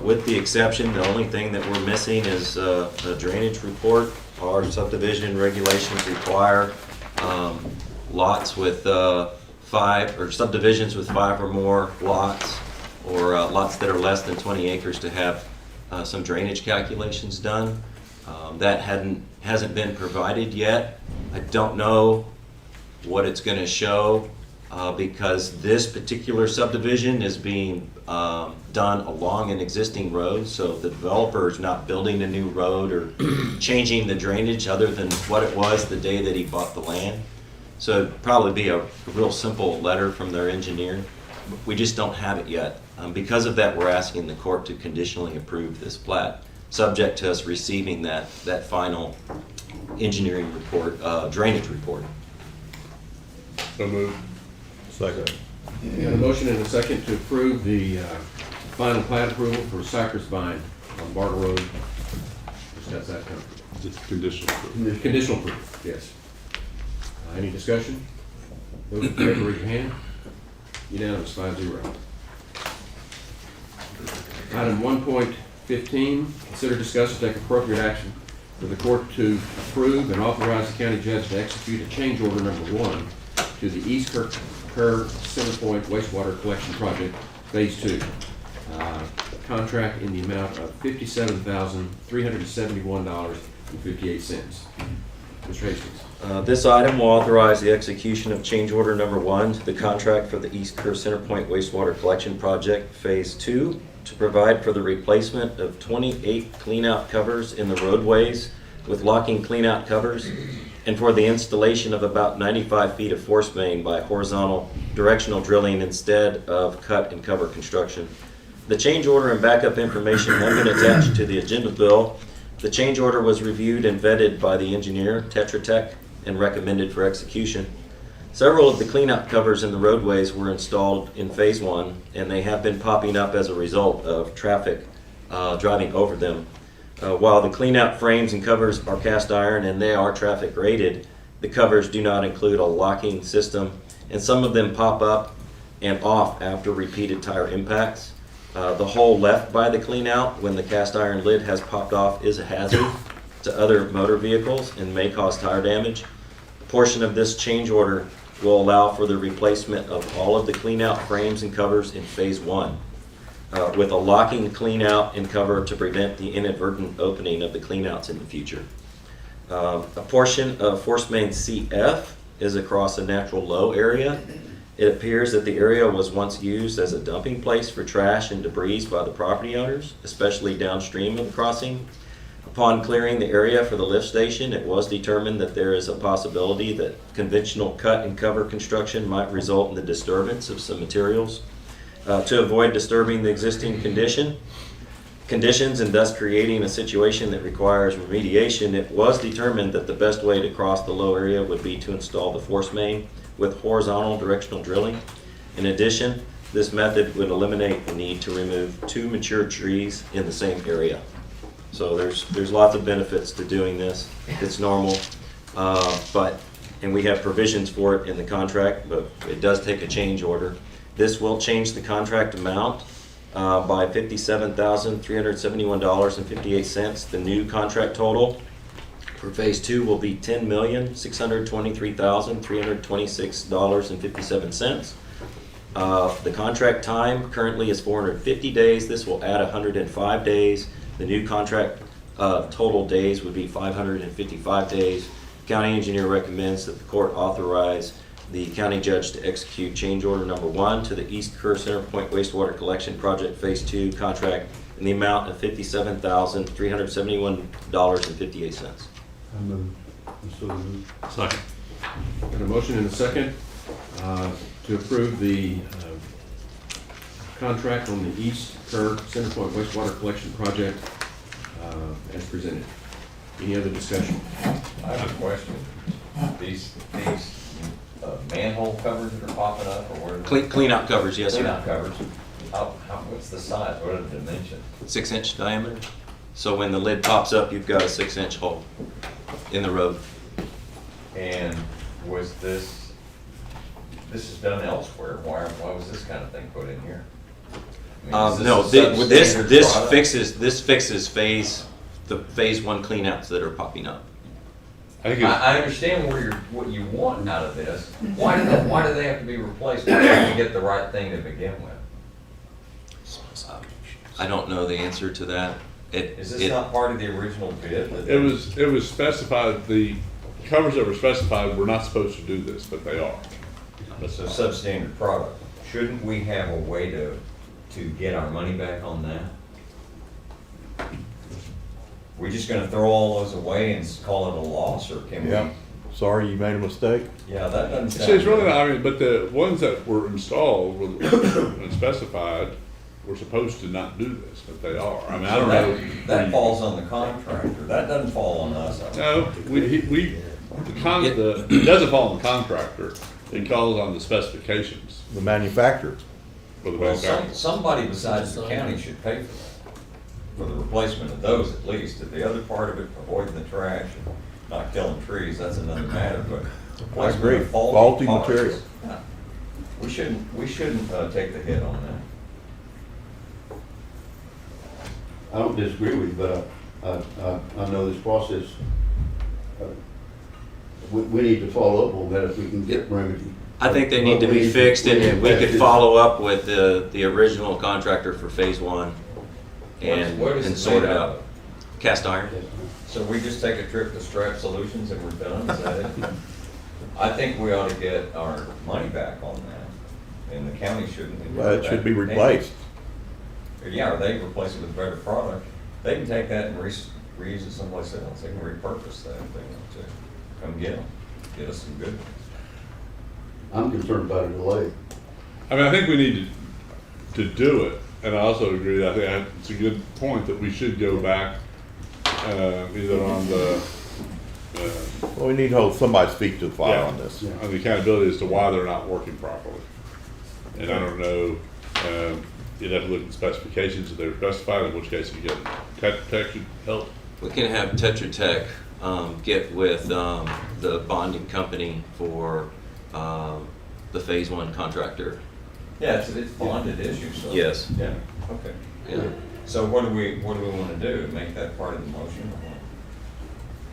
With the exception, the only thing that we're missing is a drainage report. Our subdivision regulations require lots with 5, or subdivisions with 5 or more lots, or lots that are less than 20 acres to have some drainage calculations done. That hasn't been provided yet. I don't know what it's going to show because this particular subdivision is being done along an existing road, so the developer is not building a new road or changing the drainage other than what it was the day that he bought the land. So it'd probably be a real simple letter from their engineer. We just don't have it yet. Because of that, we're asking the court to conditionally approve this plat, subject to us receiving that final engineering report, drainage report. So moved. Second. We have a motion and a second to approve the final plat approval for Cypress Vine on Bartle Road. How's that come? Just conditional approval. Conditional approval, yes. Any discussion? Those in favor, raise your hand. Unanimous, 5-0. Item 1.15, consider, discuss, and take appropriate action for the court to approve and authorize the county judge to execute a change order number 1 to the East Kerr Center Point Wastewater Collection Project, Phase 2. Contract in the amount of $57,371.58. Mr. Hastings. This item will authorize the execution of change order number 1 to the contract for the East Kerr Center Point Wastewater Collection Project Phase 2 to provide for the replacement of 28 cleanout covers in the roadways with locking cleanout covers, and for the installation of about 95 feet of force main by horizontal directional drilling instead of cut and cover construction. The change order and backup information have been attached to the agenda bill. The change order was reviewed and vetted by the engineer, Tetra Tech, and recommended for execution. Several of the cleanout covers in the roadways were installed in Phase 1, and they have been popping up as a result of traffic driving over them. While the cleanout frames and covers are cast iron and they are traffic rated, the covers do not include a locking system, and some of them pop up and off after repeated tire impacts. The hole left by the cleanout when the cast iron lid has popped off is a hazard to other motor vehicles and may cause tire damage. A portion of this change order will allow for the replacement of all of the cleanout frames and covers in Phase 1, with a locking cleanout and cover to prevent the inadvertent opening of the cleanouts in the future. A portion of force main CF is across a natural low area. It appears that the area was once used as a dumping place for trash and debris by the property owners, especially downstream of the crossing. Upon clearing the area for the lift station, it was determined that there is a possibility that conventional cut and cover construction might result in the disturbance of some materials. To avoid disturbing the existing conditions and thus creating a situation that requires remediation, it was determined that the best way to cross the low area would be to install the force main with horizontal directional drilling. In addition, this method would eliminate the need to remove 2 mature trees in the same area. So there's lots of benefits to doing this. It's normal, and we have provisions for it in the contract, but it does take a change order. This will change the contract amount by $57,371.58. The new contract total for Phase 2 will be $10,623,326.57. The contract time currently is 450 days. This will add 105 days. The new contract total days would be 555 days. The county engineer recommends that the court authorize the county judge to execute change order number 1 to the East Kerr Center Point Wastewater Collection Project Phase 2 contract in the amount of $57,371.58. I move. So moved. Second. Got a motion and a second to approve the contract on the East Kerr Center Point Wastewater Collection Project as presented. Any other discussion? I have a question. These manhole covers that are popping up, or what? Clean out covers, yes, sir. Cleanout covers. What's the size? What are the dimensions? 6-inch diameter. So when the lid pops up, you've got a 6-inch hole in the road. And was this is done elsewhere? Why was this kind of thing put in here? I mean, is No, a substandard product? this fixes the Phase 1 cleanouts that are popping up. I think it's, I understand what you want out of this. Why do they have to be replaced? Why can't we get the right thing to begin with? I don't know the answer to that. Is this not part of the original bid? it was specified, the covers that were specified were not supposed to do this, but they are. It's a substandard product. Shouldn't we have a way to get our money back on that? We're just gonna throw all those away and call it a loss, or can we? Yeah. Sorry, you made a mistake. Yeah, that doesn't sound. See, it's really good. not, I mean, but the ones that were installed and specified were supposed to not do this, but they are. I mean, I don't know. That falls on the contractor. That doesn't fall on us. No, it doesn't fall on the contractor. It calls on the specifications The manufacturer. for the Well, manufacturer. somebody besides the county should pay for that, for the replacement of those at least. The other part of it, avoiding the trash and not killing trees, that's another matter, but. I agree. replacement of Faulty parts, material. yeah. We shouldn't take the hit on that. I don't disagree with you, but I know this process, we need to follow up on that if we can get remedy. I think they need to be fixed, and we could follow up with the original contractor for phase one and What is it sort it made out out. of? Cast iron. So we just take a trip to Strap Solutions and we're done, is that it? I think we ought to get our money back on that, and the county shouldn't. It should be replaced. Yeah, or they replace it with a better product. They can take that and reuse it someplace else. They can repurpose that if they want to. Come get them, get us some good ones. I'm concerned about a delay. I mean, I think we need to do it, and I also agree, I think it's a good point that we should go back, either on the, Well, we need to hold somebody's feet to the fire yeah, on this. on the accountability as to why they're not working properly. And I don't know, you'd have to look at the specifications if they're specified, in which case you get Tech should help. We can have Tetra Tech get with the bonding company for the phase one contractor. Yeah, it's bonded issue, so. Yes. Yeah, okay. Yeah. So what do we want to do? Make that part of the motion? Or what?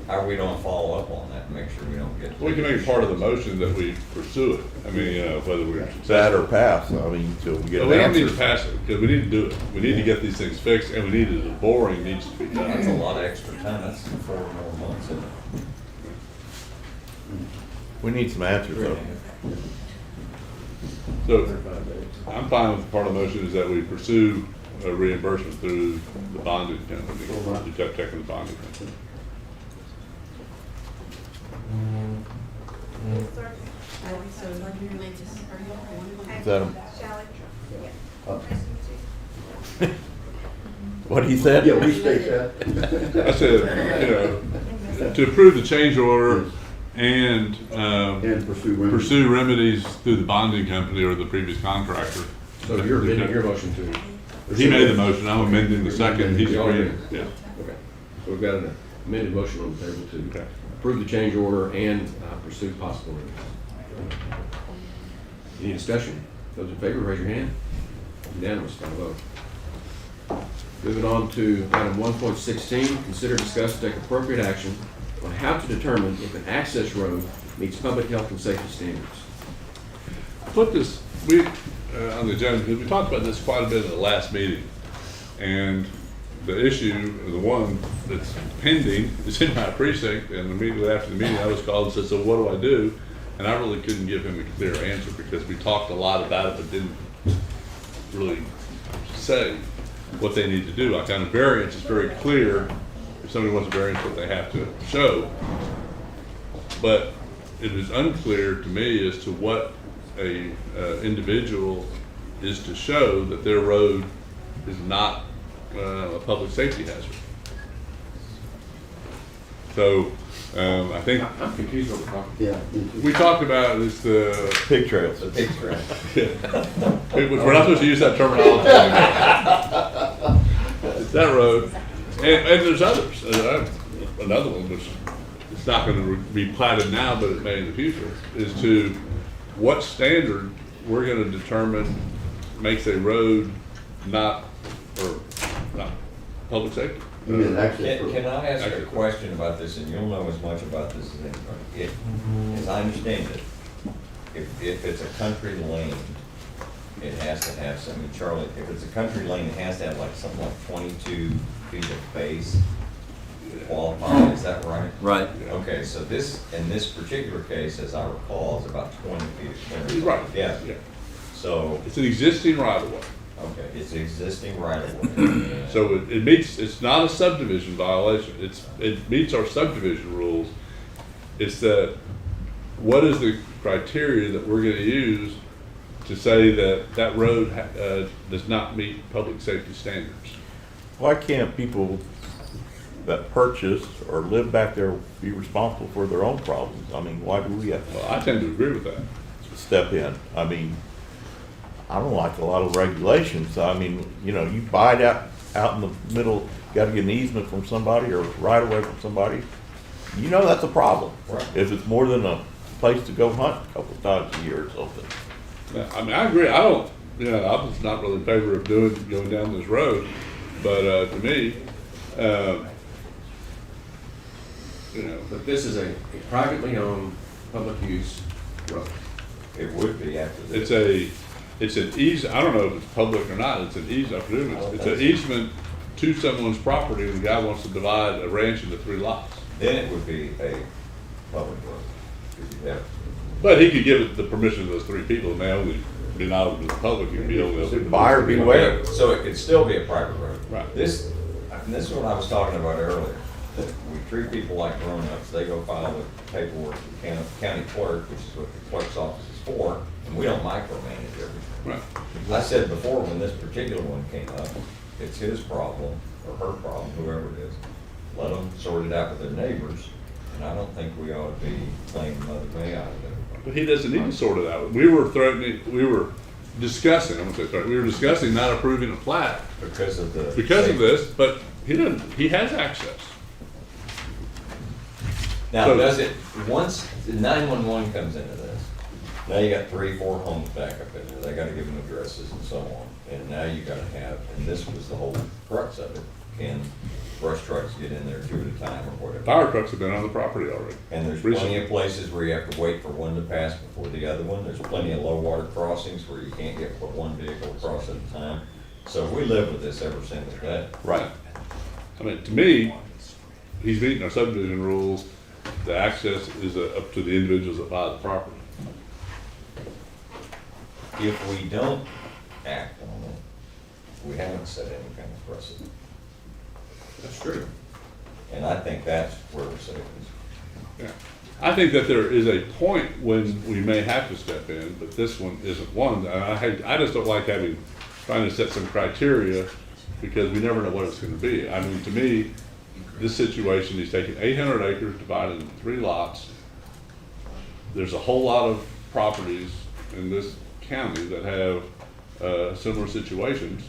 How are we going to follow up on that and make sure we don't get? We can make it part of the motion that we pursue it. I mean, whether we're That or successful. pass, I mean, until we get But we an don't need to answer. pass it, because we need to do it. We need to get these things fixed, and we need to, the boring needs to be That's a done. lot of extra time. That's 4 more months, isn't it? We need some answers though. So, I'm fine with part of the motion is that we pursue a reimbursement through the bonding company, the Tech and the bonding company. Is that what he said? Yeah, we state that. I said, you know, to approve the change order and And pursue remedy. pursue remedies through the bonding company or the previous contractor. So you're amending your motion to? He made the motion, I'm amending the second, he's agreeing, yeah. Okay, so we've got an amended motion on the table to Okay. approve the change order and pursue possible remedies. Any discussion? Those in favor, raise your hand. Unanimous by vote. Moving on to item 1.16, consider, discuss, take appropriate action on how to determine if an access road meets public health and safety standards. I put this, on the agenda, because we talked about this quite a bit at the last meeting. And the issue, the one that's pending, is in my precinct, and immediately after the meeting, I was called and said, so what do I do? And I really couldn't give him a clear answer, because we talked a lot about it, but didn't really say what they need to do. Like on a variance, it's very clear, if somebody wants a variance, what they have to show. But it is unclear to me as to what a individual is to show that their road is not a public safety hazard. So I think I'm confused on the topic. Yeah. we talked about is the Pig trails. The big trash. we're not supposed to use that terminology anymore. It's that road, and there's others. Another one, which it's not going to be platted now, but it may in the future, is to what standard we're going to determine makes a road not public safety. You mean access road. Can I ask a question about this, and you'll know as much about this as anybody? As I understand it, if it's a country lane, it has to have something, Charlie, if it's a country lane, it has to have like something like 22 feet of base qualified, is that right? Right. Okay, so in this particular case, as I recall, is about 20 feet of clearance. Right. Yeah. Yeah. So, It's an existing right of way. okay, it's existing right of way. So it meets, it's not a subdivision violation, it meets our subdivision rules. It's that, what is the criteria that we're gonna use to say that that road does not meet public safety standards? Why can't people that purchase or live back there be responsible for their own problems? I mean, why do we have Well, I tend to agree with that. to step in? I mean, I don't like a lot of regulations. I mean, you know, you buy that out in the middle, gotta get an easement from somebody or right away from somebody, you know that's a problem. Right. If it's more than a place to go hunt a couple times a year or something. Yeah, I mean, I agree. I don't, I'm just not really in favor of going down this road. But to me, But this is a privately owned, public use road. It would be after this. it's an easement. I don't know if it's public or not. It's an easement. I presume it's an easement to someone's property, and the guy wants to divide a ranch into 3 lots. Then it would be a public road. 'Cause you'd have- But he could give it the permission of those 3 people, and they only be not open to the public. It could be only open to Buyer beware. So it could still be a private road. Right. This is what I was talking about earlier, that we treat people like grown-ups, they go file the paperwork with the county clerk, which is what the clerk's office is for, and we don't micromanage everything. Right. I said before, when this particular one came up, it's his problem, or her problem, whoever it is, let them sort it out with their neighbors, and I don't think we ought to be playing Mother May out of everybody. But he doesn't need to sort it out. We were discussing, I'm gonna say threatening, we were discussing not approving a plat Because of the. because of this, but he has access. Now, So- does it, once the 911 comes into this, now you got 3, 4 homes back up in there, they gotta give them addresses and so on. And now you gotta have, and this was the whole crux of it, can brush trucks get in there 2 at a time or whatever? Fire trucks have been on the property already. And there's Recently. plenty of places where you have to wait for one to pass before the other one. There's plenty of low water crossings where you can't get but one vehicle across at a time. So we live with this every single day. Right. I mean, to me, he's meeting our subdivision rules. The access is up to the individuals that buy the property. If we don't act on it, we haven't set any kind of precedent. That's true. And I think that's where we're sitting. Yeah. I think that there is a point when we may have to step in, but this one isn't one. And I just don't like trying to set some criteria because we never know what it's gonna be. I mean, to me, this situation, he's taking 800 acres, divided into 3 lots. There's a whole lot of properties in this county that have similar situations.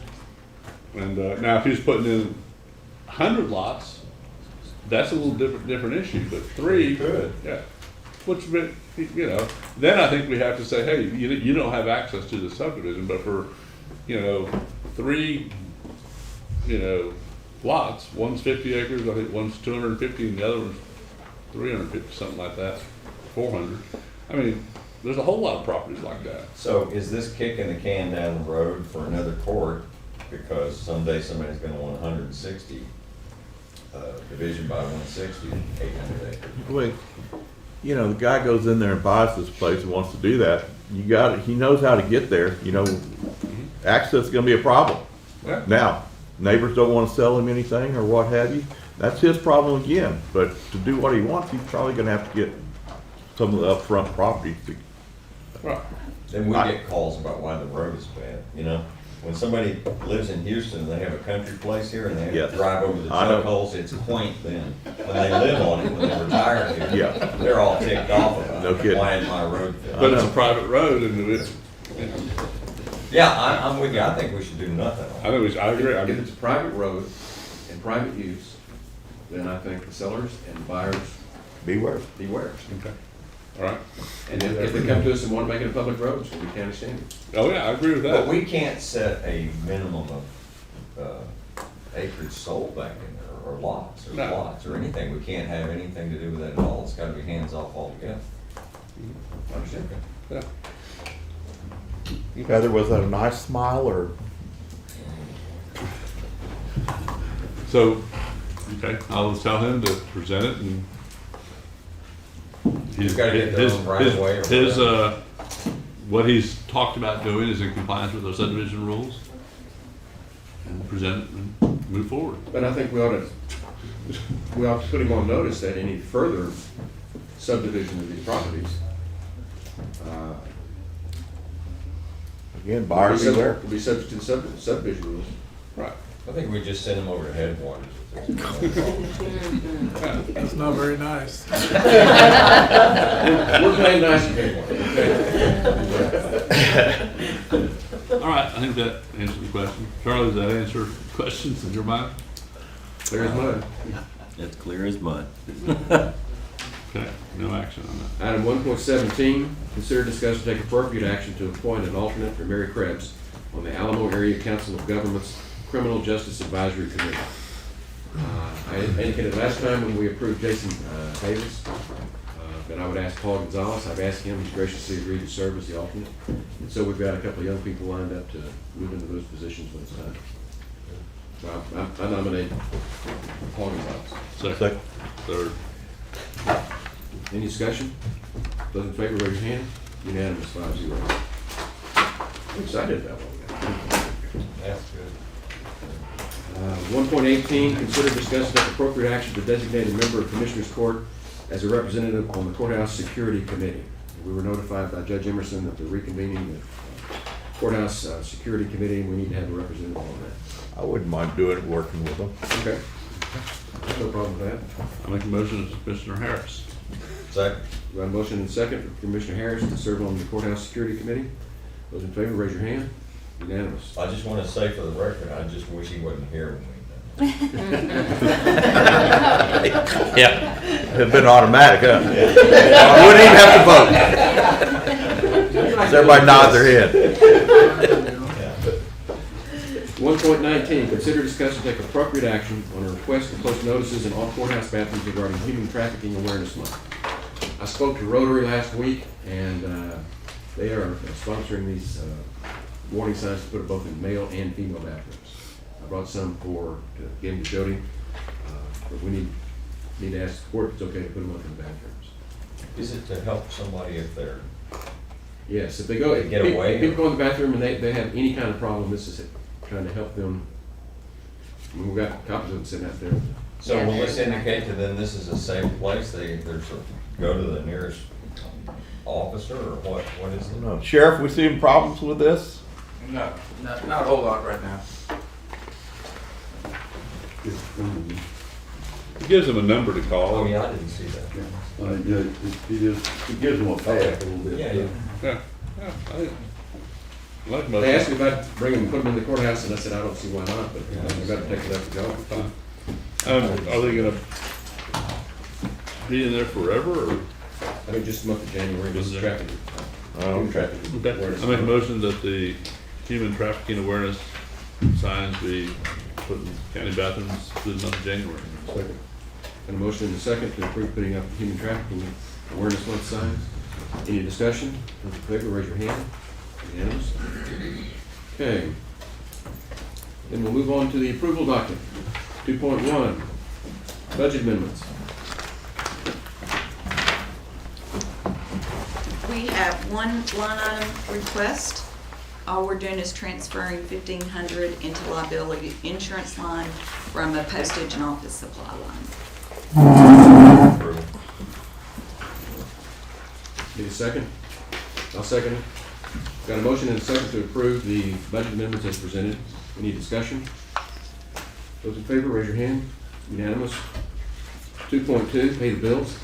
And now if he's putting in 100 lots, that's a little different issue, but 3. Good. Yeah. Which, then I think we have to say, hey, you don't have access to the subdivision, but for, 3, lots, one's 50 acres, I think one's 250 and the other one's 350, something like that, 400. I mean, there's a whole lot of properties like that. So is this kicking the can down the road for another court? Because someday somebody's gonna want 160, division by 160, 800 acres. Wait, the guy goes in there and buys this place and wants to do that. He knows how to get there, access is gonna be a problem. Yeah. Now, neighbors don't wanna sell him anything or what have you, that's his problem again. But to do what he wants, he's probably gonna have to get some of the upfront property to. Right. Then we get calls about why the road is bad, When somebody lives in Houston and they have a country place here and they have Yes. to drive over the I know. chuck holes, it's quaint then. When they live on it, when they retire here, Yeah. they're all ticked off about No it. kidding. Why isn't my road fit? But it's a know. private road and it's, Yeah, I'm with you. I think we should do nothing on it. I agree. If it's a private road and private use, then I think the sellers and buyers Beware. beware. Okay. All right. And if they come to us and want to make it a public road, it's going to be county standards. Oh, yeah, I agree with But that. we can't set a minimum of acreage sold back in there, or lots, or No. plots, or anything. We can't have anything to do with that at all. It's gotta be hands off altogether. Understand? Yeah. Heather, was that a nice smile or? So, okay, I'll tell him to present it and. He's gotta get their own right of way or His, whatever. what he's talked about doing is in compliance with our subdivision rules. And present it and move forward. But I think we ought to put him on notice that any further subdivision of these properties Again, buyer beware. will be subject to the subdivision rules. Right. I think we just send them over to Headwaters. if there's no problem. That's not very nice. We're playing nice and big one, okay? All right, I think that answers the question. Charlie, does that answer questions in your mind? Clear as mud. It's clear as mud. Okay, no action on that. Item 1.17, consider, discuss, and take appropriate action to appoint an alternate for Mary Krebs on the Alamo Area Council of Governments Criminal Justice Advisory Committee. I indicated last time when we approved Jason Davis that I would ask Paul Gonzalez. I've asked him, he's graciously agreed to serve as the alternate. And so we've got a couple of young people lined up to move into those positions when it's time. So I nominate Paul Gonzalez. Second. Third. Any discussion? Those in favor, raise your hand. Unanimous, 5-0. I'm excited about that. That's good. 1.18, consider, discuss, and take appropriate action to designate a member of Commissioners Court as a representative on the Courthouse Security Committee. We were notified by Judge Emerson that they're reconvening the Courthouse Security Committee, and we need to have a representative on that. I wouldn't mind doing it, working with them. Okay. No problem with that. I make a motion as Commissioner Harris. Second. We have a motion and a second for Commissioner Harris to serve on the Courthouse Security Committee. Those in favor, raise your hand. Unanimous. I just want to say for the record, I just wish he wasn't here when we done Yeah. It'd been automatic, huh? You wouldn't even have to vote. So everybody nods their head. 1.19, consider, discuss, and take appropriate action on a request to post notices in all courthouse bathrooms regarding Human Trafficking Awareness Month. I spoke to Rotary last week, and they are sponsoring these warning signs to put both in male and female bathrooms. I brought some to give them to Jody, but we need to ask the court if it's okay to put them up in the bathrooms. Is it to help somebody if they're, Yes, if they go, if Get away, if people go in the bathroom and they have any kind of problem, this is trying to help them. I mean, we've got copies of them sitting out there. so will this indicate to them this is a safe place? There's a, go to the nearest officer or what is it? No. Sheriff, we seeing problems with this? No, not a whole lot right now. It gives them a number to call. Oh, yeah, I didn't see that. It gives them a path a little bit. Yeah, yeah. Yeah, I like most. They asked me if I'd bring them and put them in the courthouse, and I said, I don't see why not, but I've got to take it up to y'all. Are they gonna be in there forever, or? I mean, just the month of January, just trafficking. Human trafficking Okay. awareness. I make a motion that the human trafficking awareness signs be put in county bathrooms through the month of January. Second. And a motion and a second to approve putting up human trafficking awareness month signs. Any discussion? Those in favor, raise your hand. Unanimous. Okay. Then we'll move on to the approval document. 2.1, budget amendments. We have one line item request. All we're doing is transferring $1,500 into liability insurance line from a postage and office supply line. Approval. Need a second? I'll second it. Got a motion and a second to approve the budget amendments as presented. Any discussion? Those in favor, raise your hand. Unanimous. 2.2, pay the bills.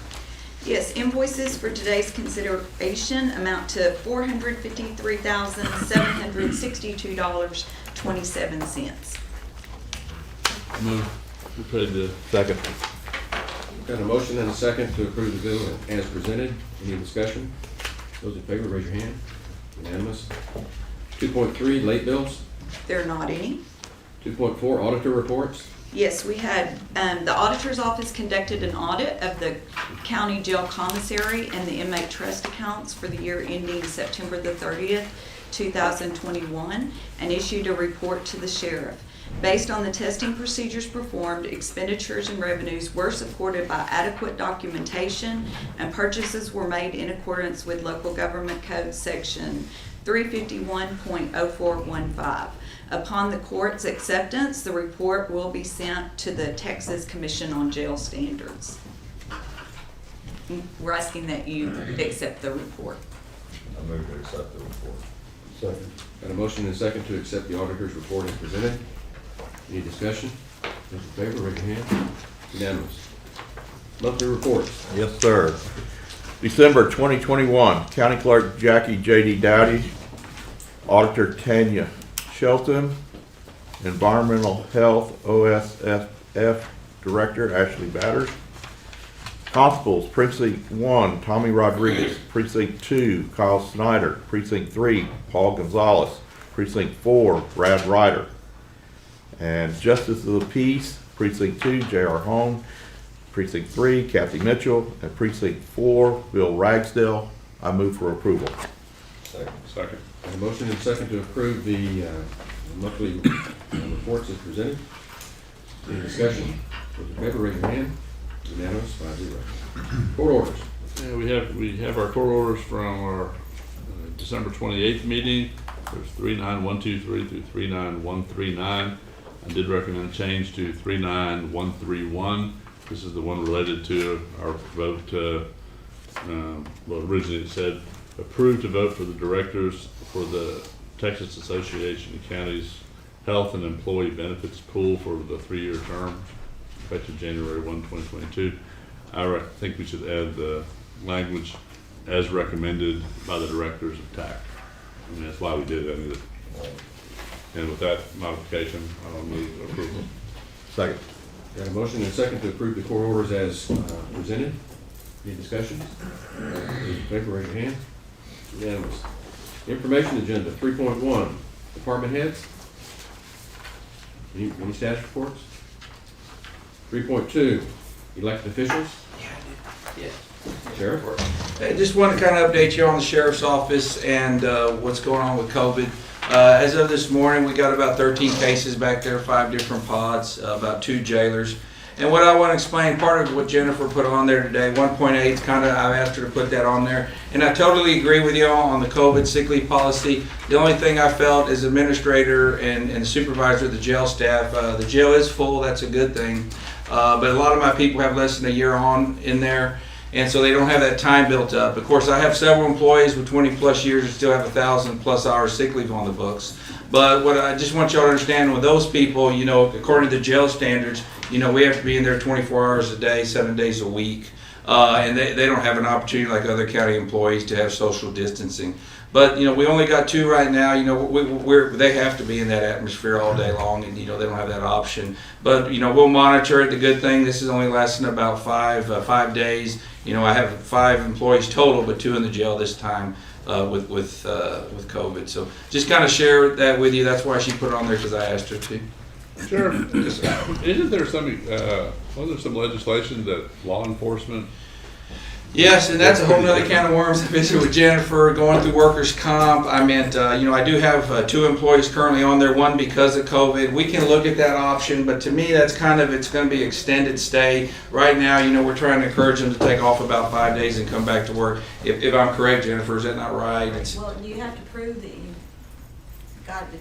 Yes, invoices for today's consideration amount to $453,762.27. Move. We paid the Second. Got a motion and a second to approve the bill as presented. Any discussion? Those in favor, raise your hand. Unanimous. 2.3, late bills. There are not any. 2.4, auditor reports. Yes, we had, the auditor's office conducted an audit of the county jail commissary and the inmate trust accounts for the year ending September the 30th, 2021, and issued a report to the sheriff. Based on the testing procedures performed, expenditures and revenues were supported by adequate documentation, and purchases were made in accordance with Local Government Code Section 351.0415. Upon the court's acceptance, the report will be sent to the Texas Commission on Jail Standards. We're asking that you accept the report. I move to accept the report. Second. Got a motion and a second to accept the auditor's report as presented. Any discussion? Those in favor, raise your hand. Unanimous. Monthly reports. Yes, sir. December 2021, County Clerk Jackie J.D. Dowdy Auditor Tanya Shelton, Environmental Health OSFF Director Ashley Batters, Constables, Precinct 1, Tommy Rodriguez, Precinct 2, Kyle Snyder, Precinct 3, Paul Gonzalez, Precinct 4, Brad Ryder, and Justice of the Peace, Precinct 2, J.R. Home, Precinct 3, Kathy Mitchell, and Precinct 4, Bill Ragsdale. I move for approval. Second. And a motion and second to approve the monthly reports as presented. Any discussion? Those in favor, raise your hand. Unanimous, 5-0. Court orders. Yeah, we have our court orders from our December 28th meeting. There's 39123 through 39139. I did recommend a change to 39131. This is the one related to our vote. Well, originally it said approved to vote for the directors for the Texas Association of Counties Health and Employee Benefits Pool for the 3-year term, effective January 1, 2022. I think we should add the language as recommended by the directors of TAC. I mean, that's why we did it. And with that modification, I'll move approval. Second. Got a motion and a second to approve the court orders as presented. Any discussions? Those in favor, raise your hand. Unanimous. Information agenda 3.1. Department heads. Any status reports? 3.2. Elected officials. Yeah. Sheriff. I just want to kind of update you on the sheriff's office and what's going on with COVID. As of this morning, we got about 13 cases back there, 5 different pods, about 2 jailers. And what I want to explain, part of what Jennifer put on there today, 1.8 is kind of, I've asked her to put that on there. And I totally agree with you all on the COVID sick leave policy. The only thing I felt as administrator and supervisor of the jail staff, the jail is full, that's a good thing. But a lot of my people have less than a year on in there, and so they don't have that time built up. Of course, I have several employees with 20 plus years and still have 1,000 plus hours sick leave on the books. But what I just want y'all to understand, with those people, you know, according to the jail standards, you know, we have to be in there 24 hours a day, 7 days a week. And they don't have an opportunity like other county employees to have social distancing. But, you know, we only got 2 right now. You know, they have to be in that atmosphere all day long, and, you know, they don't have that option. But, you know, we'll monitor it. The good thing, this is only lasting about 5 days. You know, I have 5 employees total, but 2 in the jail this time with COVID. So just kind of share that with you. That's why she put it on there, because I asked her to. Sure. Isn't there some legislation that law enforcement? Yes, and that's a whole nother can of worms. I visited with Jennifer going through workers' comp. I meant, you know, I do have 2 employees currently on there, 1 because of COVID. We can look at that option, but to me, that's kind of, it's going to be extended stay. Right now, you know, we're trying to encourage them to take off about 5 days and come back to work. If I'm correct, Jennifer, is that not right? Well, you have to prove that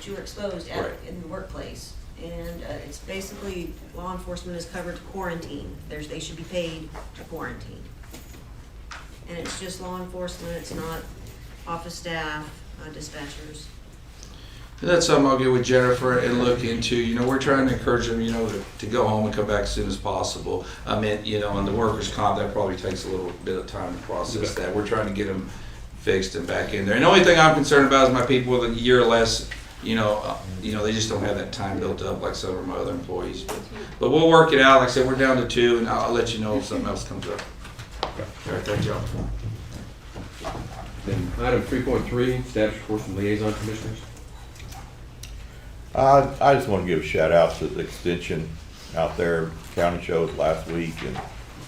you were exposed Right. in the workplace. And it's basically, law enforcement is covered to quarantine. They should be paid to quarantine. And it's just law enforcement, it's not office staff, dispatchers. That's something I'll get with Jennifer and look into. You know, we're trying to encourage them, you know, to go home and come back as soon as possible. I mean, you know, on the workers' comp, that probably takes a little bit of time to process that. We're trying to get them fixed and back in there. And the only thing I'm concerned about is my people with a year or less. You know, they just don't have that time built up like some of my other employees. But we'll work it out. Like I said, we're down to 2, and I'll let you know if something else comes up. All right, thank y'all. Then item 3.3, status reports from liaison commissioners. I just want to give a shout out to the extension out there, county shows last week, and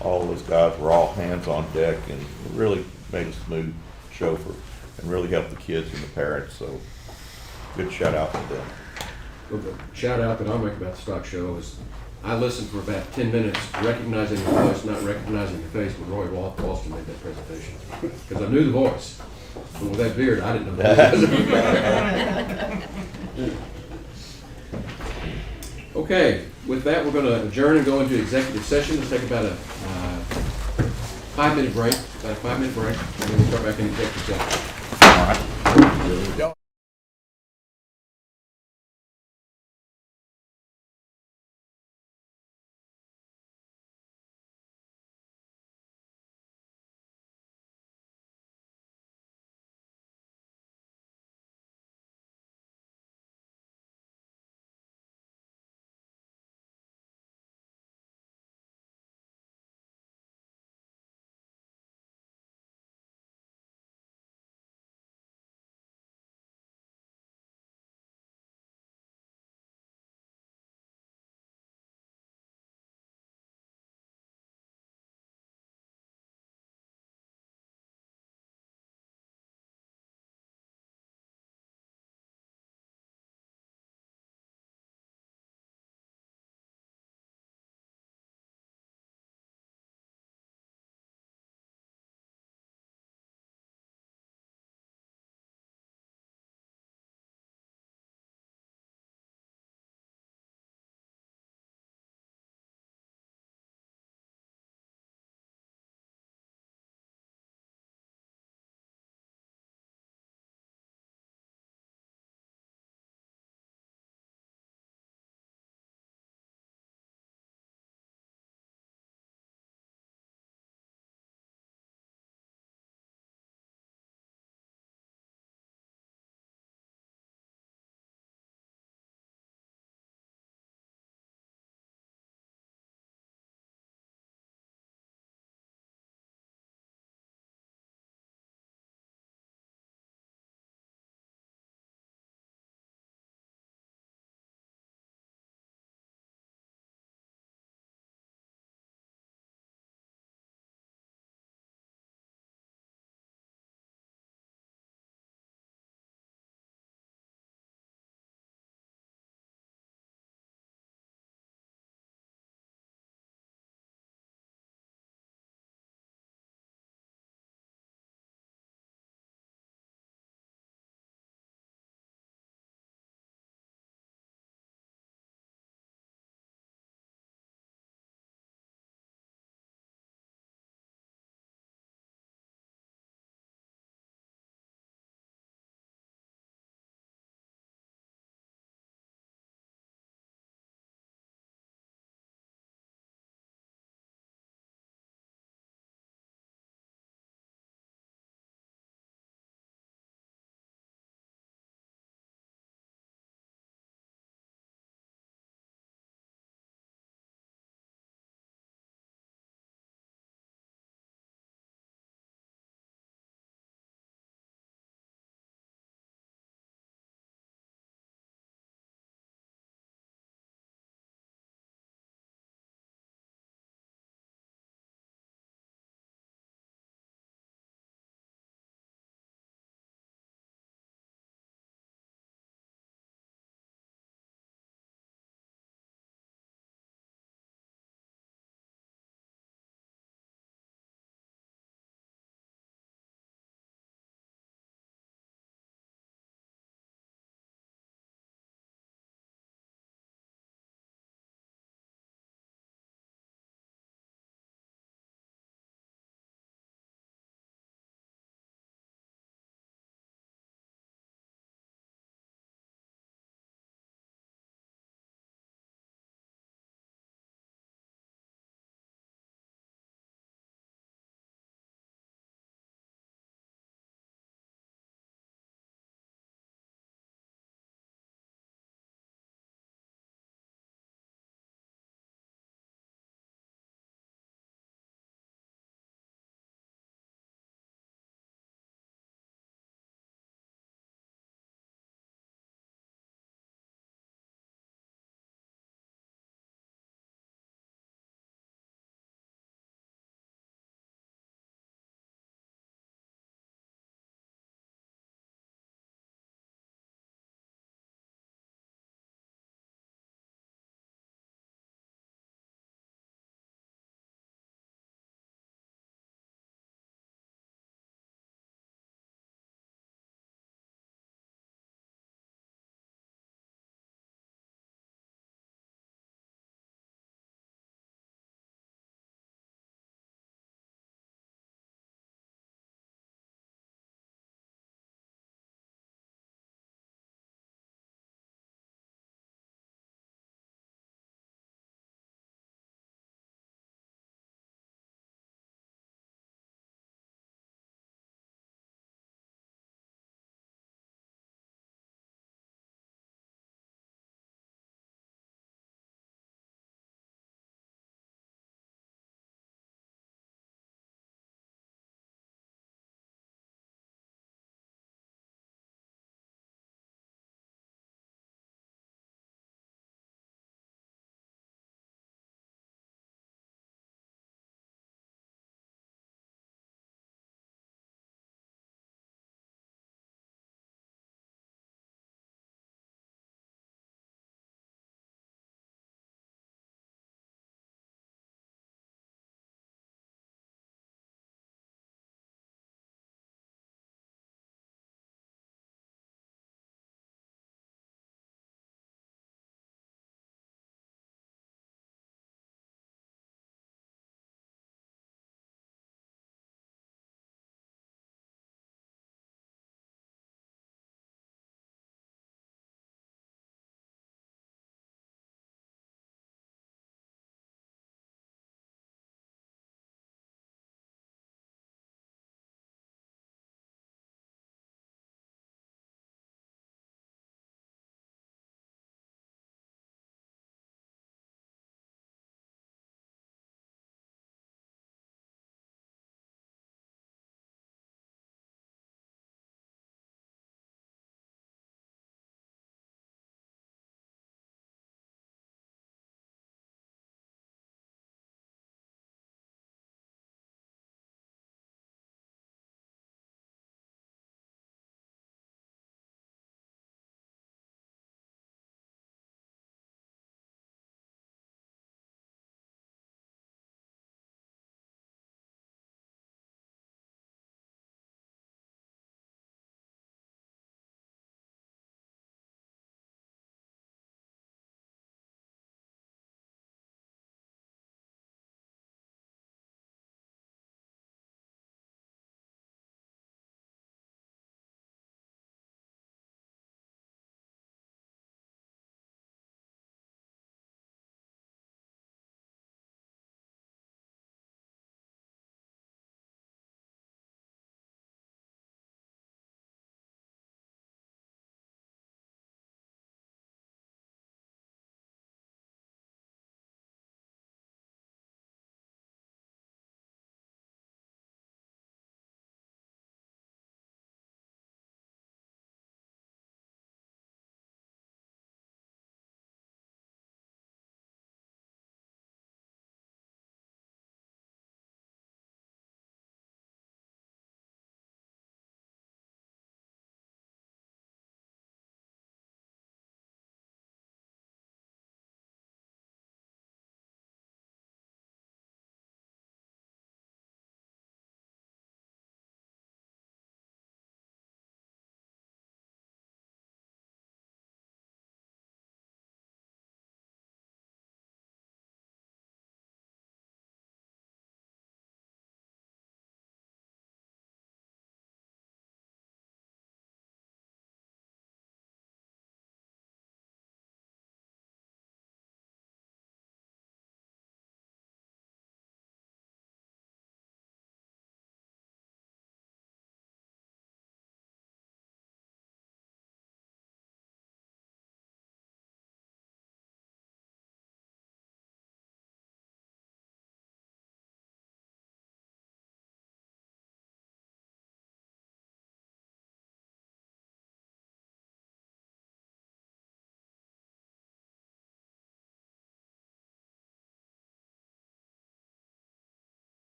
all those guys were all hands on deck and really made a smooth show and really helped the kids and the parents. So good shout out to them. Well, the shout out that I'll make about the stock show is I listened for about 10 minutes, recognizing the voice, not recognizing the face when Roy Walston made that presentation. Because I knew the voice. But with that beard, I didn't know who it was. Okay, with that, we're going to adjourn and go into executive session. Let's take about a 5-minute break, and then we'll start back in executive session.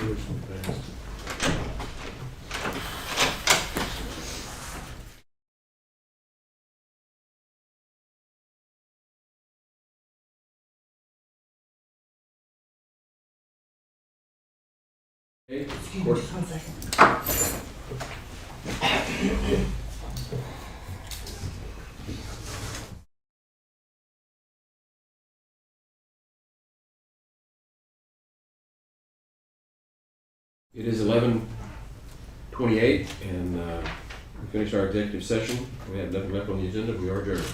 Resolution passed. Okay, of course. It is 11:28, and we finished our executive session. We have nothing left on the agenda. We are adjourned.